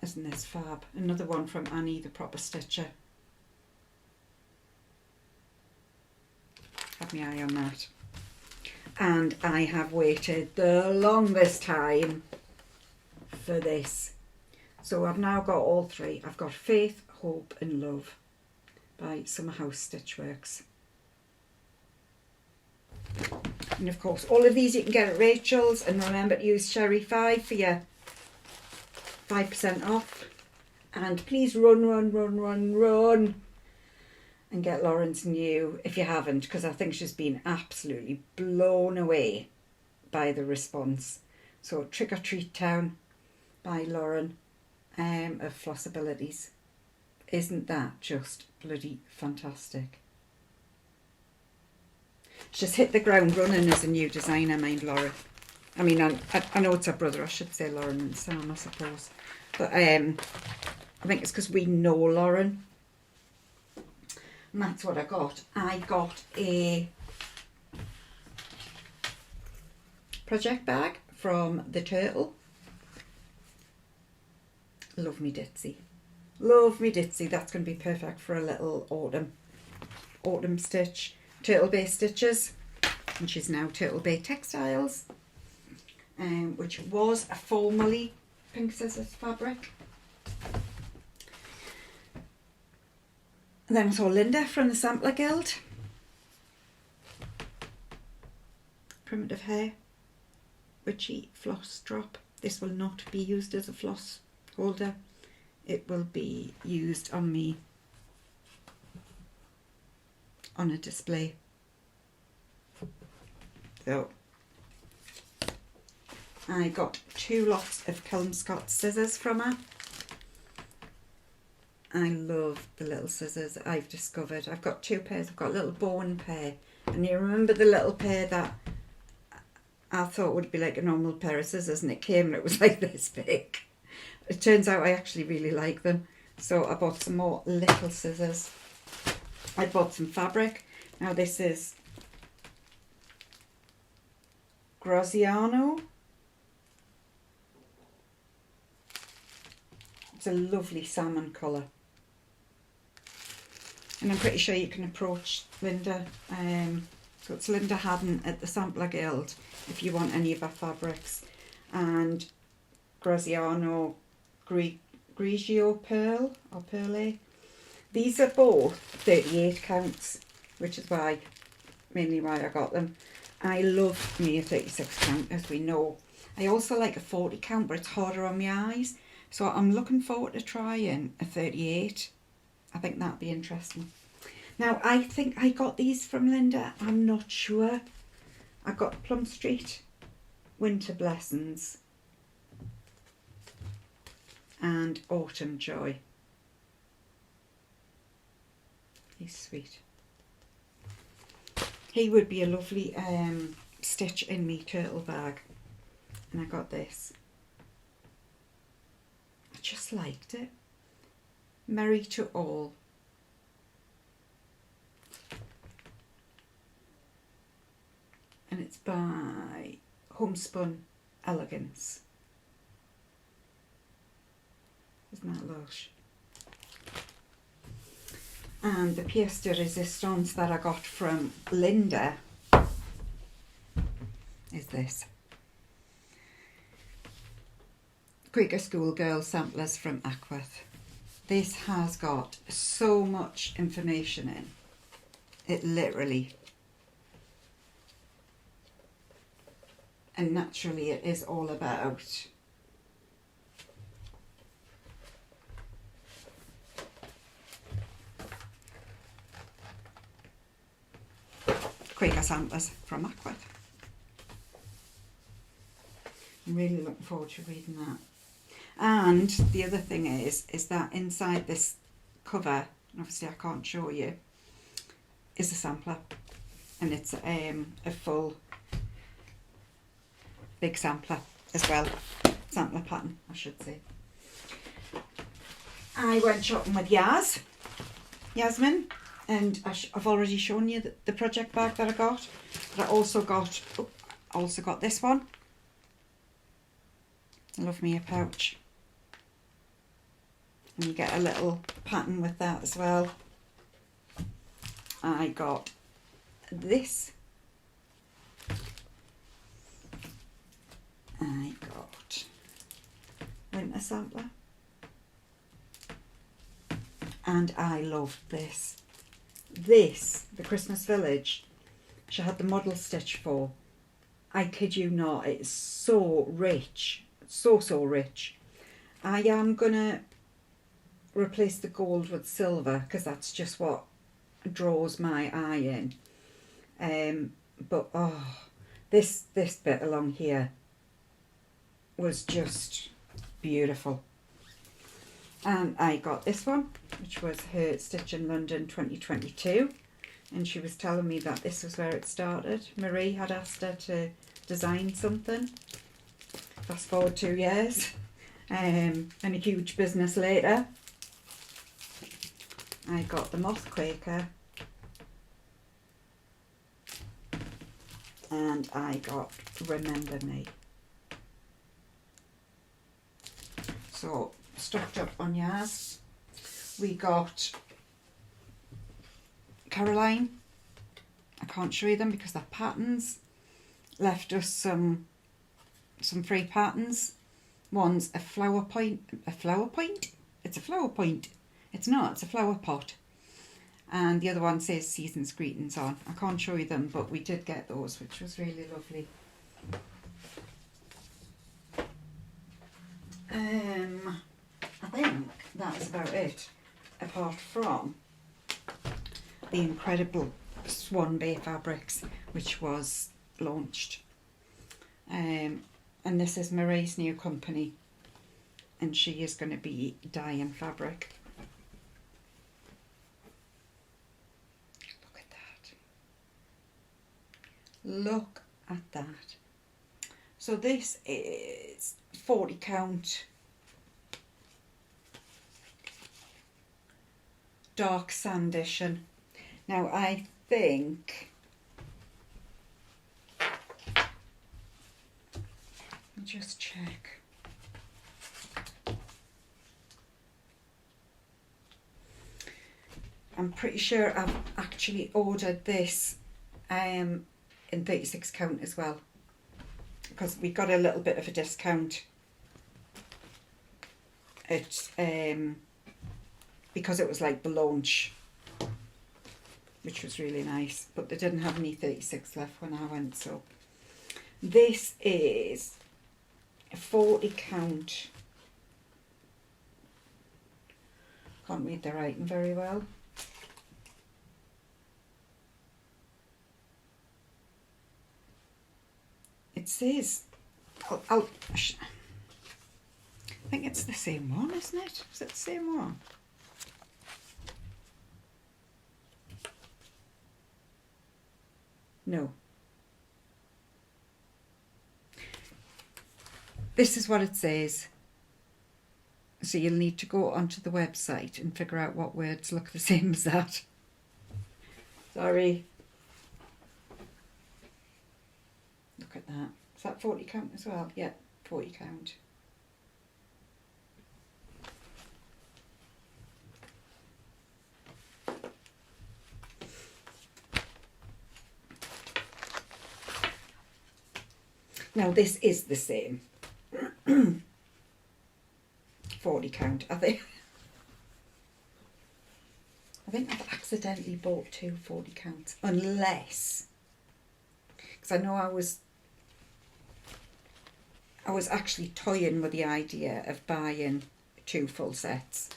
Isn't this fab? Another one from Annie, the proper stitcher. Have my eye on that. And I have waited the longest time for this. So I've now got all three. I've got Faith, Hope and Love by Summerhouse Stitchworks. And of course, all of these you can get at Rachel's, and remember to use Sherrie 5 for your 5% off. And please run and get Lauren's new if you haven't, because I think she's been absolutely blown away by the response. So Trick or Treat Town by Lauren of Flossibilities. Isn't that just bloody fantastic? She's hit the ground running as a new designer, mind Lauren. I mean, I know it's her brother, I should say Lauren and Sam, I suppose. But I think it's because we know Lauren. And that's what I got. I got a project bag from the Turtle. Love me ditzy. Love me ditzy. That's going to be perfect for a little autumn stitch. Turtle Bay stitches. And she's now Turtle Bay Textiles. Which was a formerly Pink Scissors fabric. And then I saw Linda from the Sampler Guild. Primitive Hair. Witchy floss drop. This will not be used as a floss holder. It will be used on me on a display. So I got 2 lots of Kelmscott scissors from her. I love the little scissors I've discovered. I've got 2 pairs. I've got a little bone pair. And you remember the little pair that I thought would be like a normal pair of scissors, and it came and it was like this big. It turns out I actually really like them. So I bought some more little scissors. I bought some fabric. Now this is Graziano. It's a lovely salmon colour. And I'm pretty sure you can approach Linda. So it's Linda Haddon at the Sampler Guild if you want any of her fabrics. And Graziano Grigio Pearl or Pearl. These are both 38 counts, which is mainly why I got them. I love me a 36 count, as we know. I also like a 40 count, but it's harder on my eyes. So I'm looking forward to trying a 38. I think that'd be interesting. Now, I think I got these from Linda. I'm not sure. I got Plum Street Winter Blessings and Autumn Joy. He's sweet. He would be a lovely stitch in me turtle bag. And I got this. I just liked it. Merry to All. And it's by Homespun Elegance. Isn't that lush? And the pièce de résistance that I got from Linda is this. Quaker Schoolgirl Samplers from Aquath. This has got so much information in. It literally. And naturally it is all about Quaker Samplers from Aquath. I'm really looking forward to reading that. And the other thing is that inside this cover, obviously I can't show you, is a sampler. And it's a full big sampler as well. Sampler pattern, I should say. I went shopping with Yasmin, and I've already shown you the project bag that I got. But I also got this one. I love me a pouch. And you get a little pattern with that as well. I got this. I got winter sampler. And I loved this. This, the Christmas Village, she had the model stitch for. I kid you not, it's so rich. So rich. I am going to replace the gold with silver because that's just what draws my eye in. But oh, this bit along here was just beautiful. And I got this one, which was her Stitch in London 2022, and she was telling me that this was where it started. Marie had asked her to design something. Fast forward 2 years, and a huge business later. I got the Moth Quaker, and I got Remember Me. So, stocked up on yours. We got Caroline. I can't show you them because they're patterns. Left us some free patterns. One's a flower point. A flower point? It's a flower point. It's not, it's a flower pot. And the other one says Season's Greetings on. I can't show you them, but we did get those, which was really lovely. I think that is about it, apart from the incredible Swan Bay fabrics, which was launched. And this is Marie's new company, and she is going to be dyeing fabric. Look at that. Look at that. So this is 40 count dark sand edition. Now I think, let me just check. I'm pretty sure I've actually ordered this in 36 count as well, because we got a little bit of a discount at because it was like the launch, which was really nice, but they didn't have any 36 left when I went. So this is a 40 count. Can't read the writing very well. It says, I think it's the same one, isn't it? Is it the same one? No. This is what it says. So you'll need to go onto the website and figure out what words look the same as that. Sorry. Look at that. Is that 40 count as well? Yeah, 40 count. Now this is the same. 40 count, I think. I think I've accidentally bought 2 40 counts, unless, because I know I was actually toying with the idea of buying 2 full sets,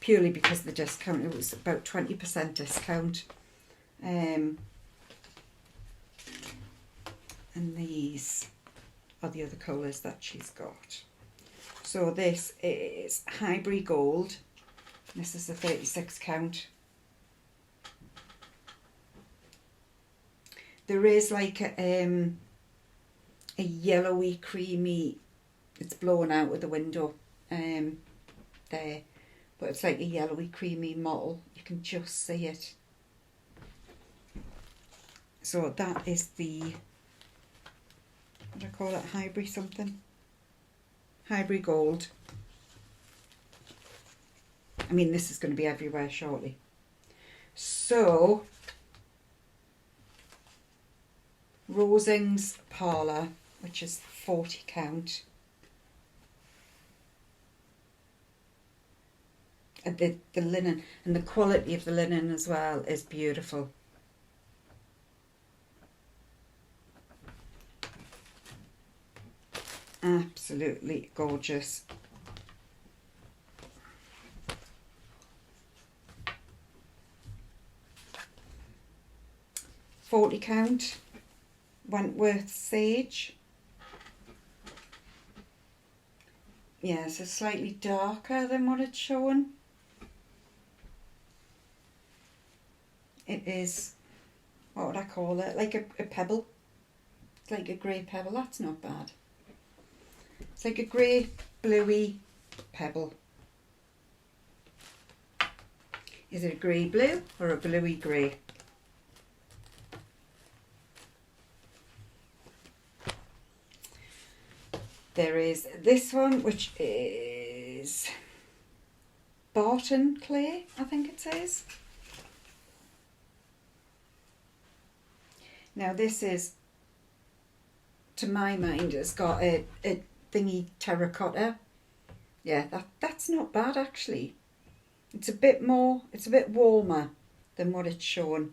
purely because of the discount. It was about 20% discount. And these are the other colours that she's got. So this is Highbury Gold. This is a 36 count. There is like a yellowy, creamy, it's blown out of the window there, but it's like a yellowy, creamy mottle. You can just see it. So that is the, what do I call it, Highbury something? Highbury Gold. I mean, this is going to be everywhere shortly. So, Rosings Parlour, which is 40 count. And the linen and the quality of the linen as well is beautiful. Absolutely gorgeous. £40 count, Wentworth Sage. Yeah, so slightly darker than what it's showing. It is, what would I call it? Like a pebble. It's like a grey pebble. That's not bad. It's like a grey, bluey pebble. Is it a grey blue or a bluey grey? There is this one, which is Barton Clay, I think it says. Now this is, to my mind, has got a thingy terracotta. Yeah, that's not bad actually. It's a bit warmer than what it's shown.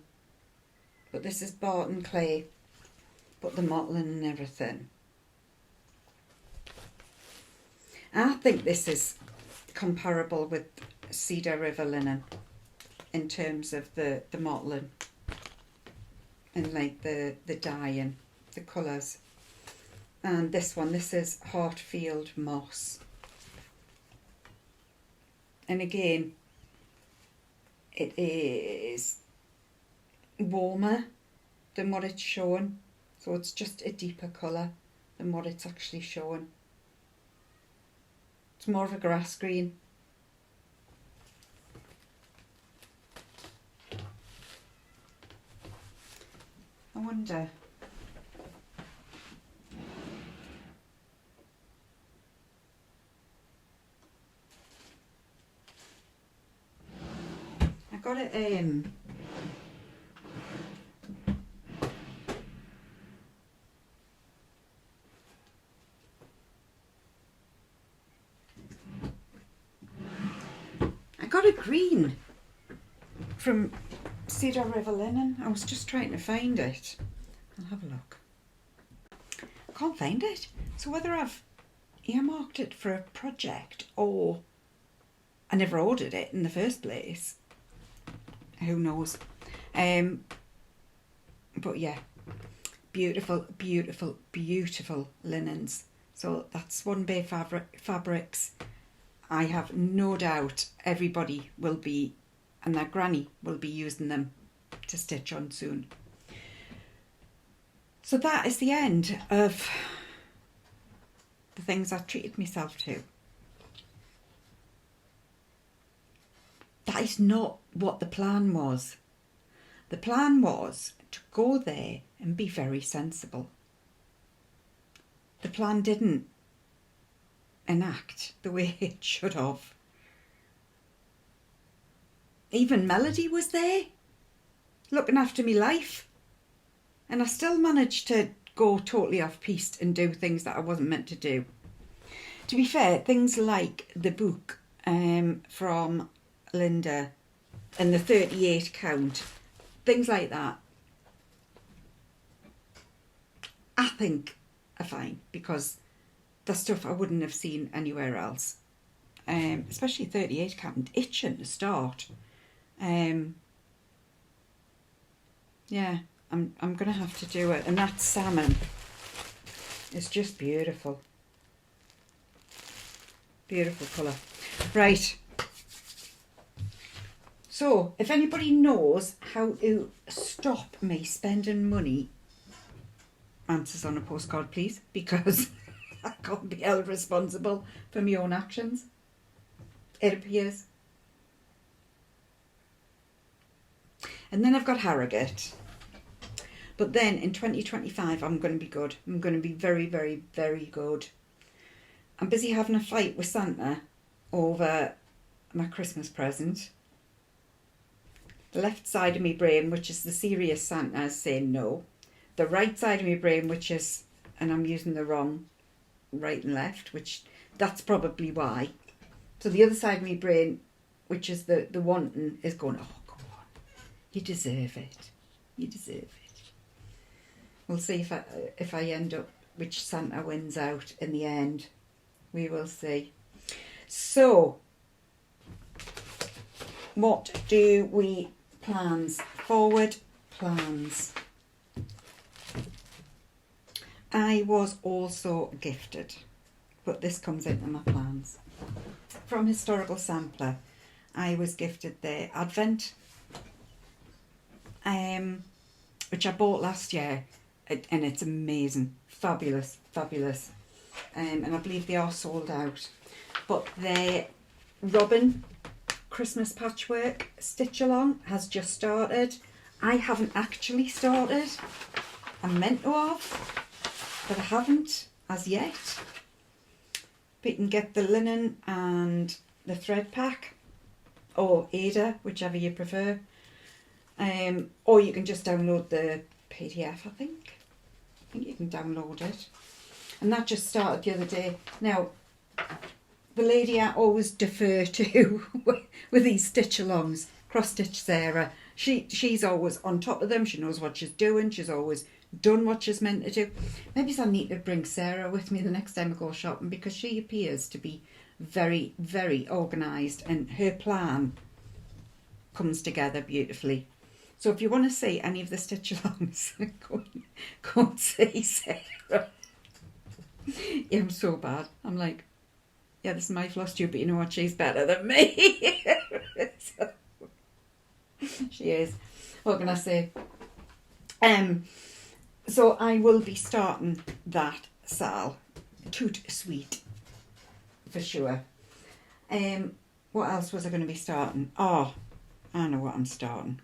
But this is Barton Clay, but the mottling and everything. I think this is comparable with Cedar River linen in terms of the mottling and like the dyeing, the colours. And this one, this is Hartfield Moss. And again, it is warmer than what it's showing. So it's just a deeper colour than what it's actually showing. It's more of a grass green. I wonder. I got it I got a green from Cedar River linen. I was just trying to find it. I'll have a look. I can't find it. So whether I've earmarked it for a project or I never ordered it in the first place, who knows. But yeah, beautiful, beautiful, beautiful linens. So that's One Bay Fabrics. I have no doubt everybody will be, and their granny will be using them to stitch on soon. So that is the end of the things I treated myself to. That is not what the plan was. The plan was to go there and be very sensible. The plan didn't enact the way it should have. Even Melody was there, looking after me life, and I still managed to go totally off piste and do things that I wasn't meant to do. To be fair, things like the book from Linda and the 38 count, things like that, I think are fine because the stuff I wouldn't have seen anywhere else. Especially 38 count, itching to start. Yeah, I'm gonna have to do it. And that salmon is just beautiful. Beautiful colour. Right. So, if anybody knows how to stop me spending money, answers on a postcard please, because I can't be held responsible for my own actions, it appears. And then I've got Harrogate. But then in 2025 I'm going to be good. I'm going to be very, very, very good. I'm busy having a fight with Santa over my Christmas present. The left side of my brain, which is the serious Santa, is saying no. The right side of my brain, which is, and I'm using the wrong right and left, which that's probably why. So the other side of my brain, which is the wanting, is going, oh, come on, you deserve it. You deserve it. We'll see if I end up, which Santa wins out in the end. We will see. So, what do we plans? Forward plans. I was also gifted, but this comes into my plans. From Historical Sampler, I was gifted the Advent, which I bought last year, and it's amazing, fabulous, fabulous. And I believe they are sold out. But the Robin Christmas patchwork stitch along has just started. I haven't actually started. I'm meant to have, but I haven't as yet. But you can get the linen and the thread pack, or Ada, whichever you prefer. Or you can just download the PDF, I think. I think you can download it. And that just started the other day. Now, the lady I always defer to with these stitch-alongs, Cross Stitch Sarah, she's always on top of them. She knows what she's doing. She's always done what she's meant to do. Maybe I need to bring Sarah with me the next time I go shopping, because she appears to be very, very organised, and her plan comes together beautifully. So if you want to see any of the stitch-alongs, go and see Sarah. Yeah, I'm so bad. I'm like, yeah, this is my Flosstube, but you know what? She's better than me. So, she is. What can I say? So I will be starting that Sal. Toot sweet, for sure. What else was I going to be starting? Oh, I know what I'm starting.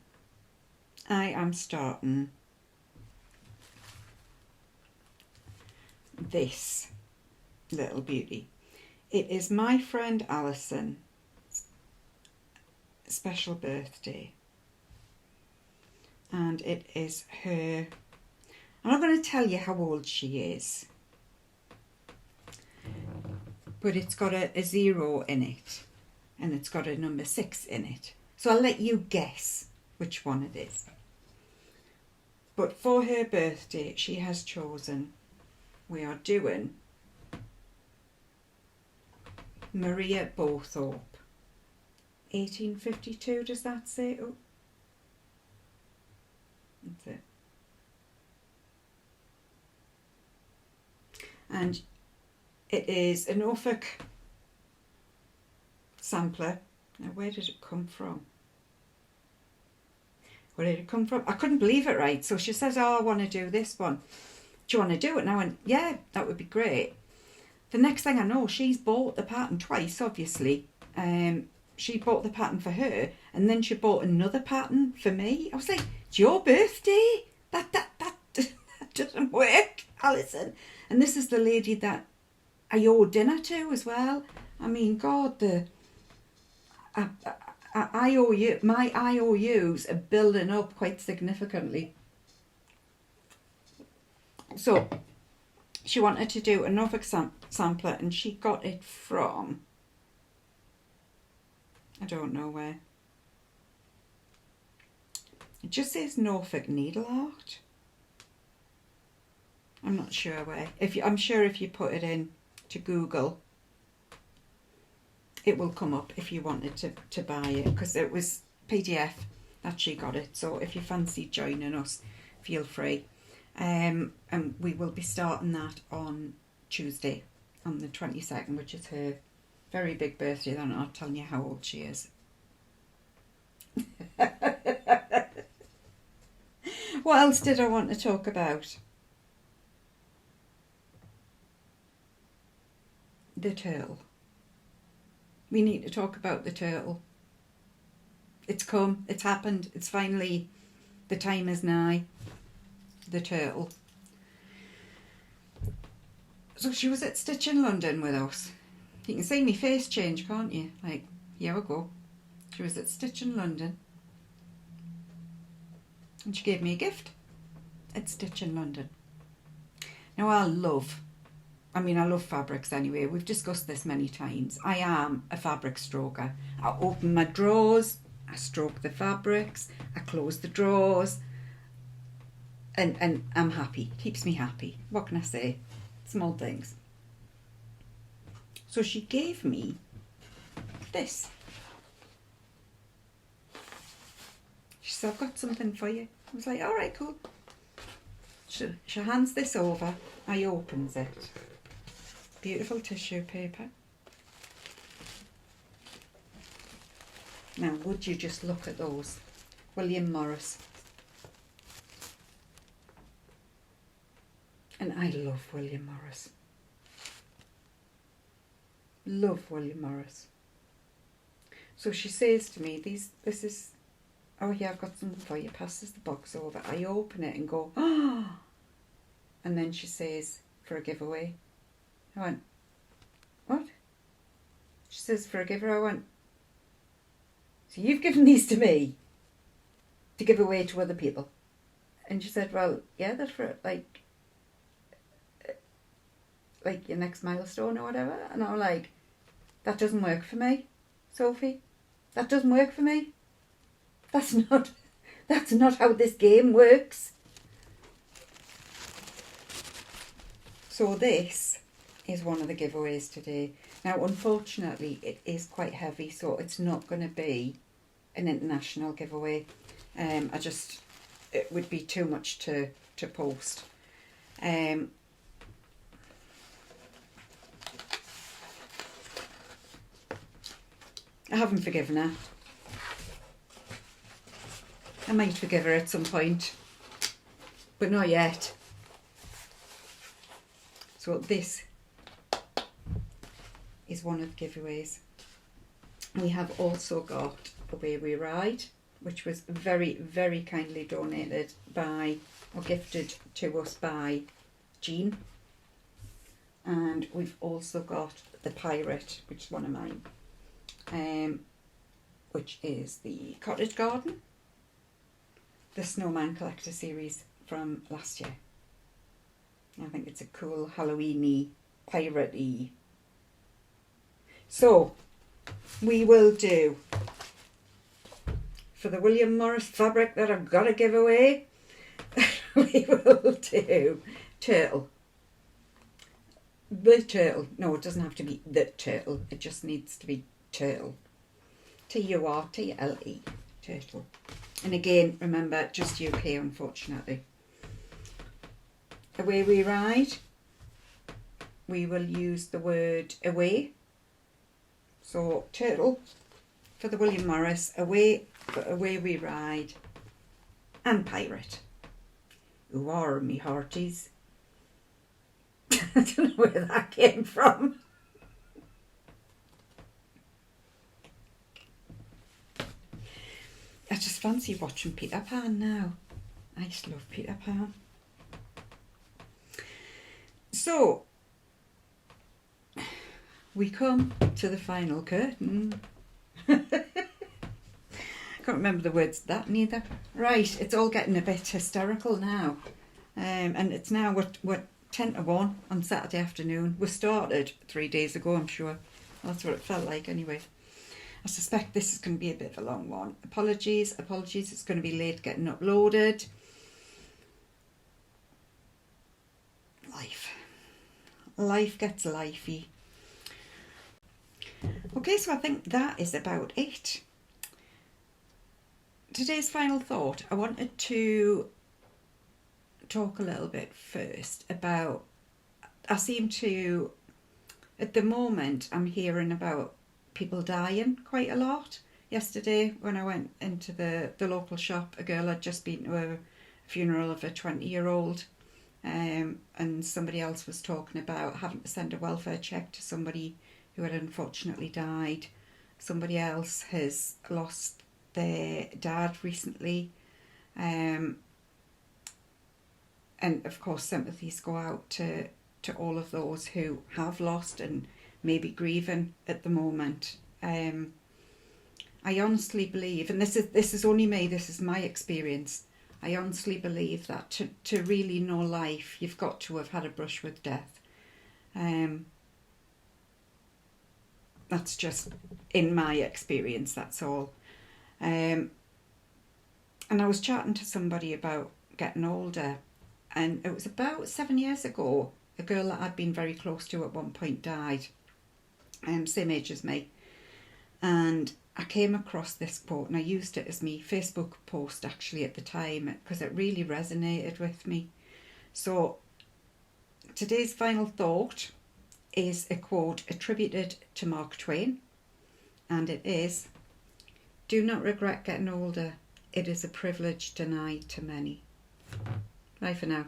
I am starting this little beauty. It is my friend Alison's special birthday, and it is her. I'm not going to tell you how old she is, but it's got a 0 in it, and it's got a number 6 in it. So I'll let you guess which one it is. But for her birthday, she has chosen, we are doing Maria Bowthorpe, 1852, does that say? Oh, that's it. And it is a Norfolk sampler. Now, where did it come from? Where did it come from? I couldn't believe it, right? So she says, oh, I want to do this one. Do you want to do it? And I went, yeah, that would be great. The next thing I know, she's bought the pattern twice, obviously. She bought the pattern for her, and then she bought another pattern for me. I was like, it's your birthday? That doesn't work, Alison. And this is the lady that I owe dinner to as well. I mean, God, my IOUs are building up quite significantly. So she wanted to do a Norfolk sampler, and she got it from, I don't know where. It just says Norfolk Needle Art. I'm not sure where. I'm sure if you put it in to Google, it will come up if you wanted to buy it, because it was PDF that she got it. So if you fancy joining us, feel free. And we will be starting that on Tuesday, on the 22nd, which is her very big birthday. I'm not telling you how old she is. What else did I want to talk about? The turtle. We need to talk about the turtle. It's come, it's happened, it's finally, the time is nigh. The turtle. So she was at Stitch in London with us. You can see my face change, can't you? Like, here we go. She was at Stitch in London and she gave me a gift at Stitch in London. Now I love fabrics anyway. We've discussed this many times. I am a fabric stroker. I open my drawers, I stroke the fabrics, I close the drawers, and I'm happy. Keeps me happy. What can I say? Small things. So she gave me this. She said, I've got something for you. I was like, all right, cool. She hands this over. I opens it. Beautiful tissue paper. Now, would you just look at those? William Morris. And I love William Morris. Love William Morris. So she says to me, this is, oh yeah, I've got something for you. Passes the box over. I open it and go, oh. And then she says, for a giveaway. I went, what? She says, for a giveaway. I went, so you've given these to me to give away to other people? And she said, well, yeah, that's for like your next milestone or whatever. And I'm like, that doesn't work for me, Sophie. That doesn't work for me. That's not how this game works. So this is one of the giveaways today. Now, unfortunately, it is quite heavy, so it's not going to be an international giveaway. It would be too much to post. I haven't forgiven her. I might forgive her at some point, but not yet. So this is one of the giveaways. We have also got Away We Ride, which was very, very kindly donated by, or gifted to us by Jean. And we've also got the Pirate, which is one of mine, which is the Cottage Garden, the Snowman Collector series from last year. I think it's a cool Halloween-y, pirate-y. So, we will do, for the William Morris fabric that I've got to give away, we will do turtle. The turtle. No, it doesn't have to be the turtle. It just needs to be turtle. Turtle. Turtle. And again, remember, just UK, unfortunately. Away We Ride. We will use the word away. So, turtle for the William Morris, away for Away We Ride, and pirate. Who are me hearties? I don't know where that came from. I just fancy watching Peter Pan now. I just love Peter Pan. So, we come to the final curtain. I can't remember the words of that neither. Right, it's all getting a bit hysterical now. And it's now, we're 10 to 1 on Saturday afternoon. We started 3 days ago, I'm sure. That's what it felt like anyway. I suspect this is going to be a bit of a long one. Apologies, it's going to be late getting uploaded. Life gets lifey. Okay, so I think that is about it. Today's final thought, I wanted to talk a little bit first about, I seem to, at the moment, I'm hearing about people dying quite a lot. Yesterday, when I went into the local shop, a girl had just been to a funeral of a 20-year-old. And somebody else was talking about having to send a welfare check to somebody who had unfortunately died. Somebody else has lost their dad recently. And of course sympathies go out to all of those who have lost and maybe grieving at the moment. I honestly believe, and this is only me, this is my experience, I honestly believe that to really know life, you've got to have had a brush with death. That's just in my experience, that's all. And I was chatting to somebody about getting older, and it was about 7 years ago, a girl that I'd been very close to at one point died, same age as me, and I came across this quote and I used it as my Facebook post actually at the time because it really resonated with me. So today's final thought is a quote attributed to Mark Twain, and it is, "Do not regret getting older. It is a privilege denied to many." Bye for now.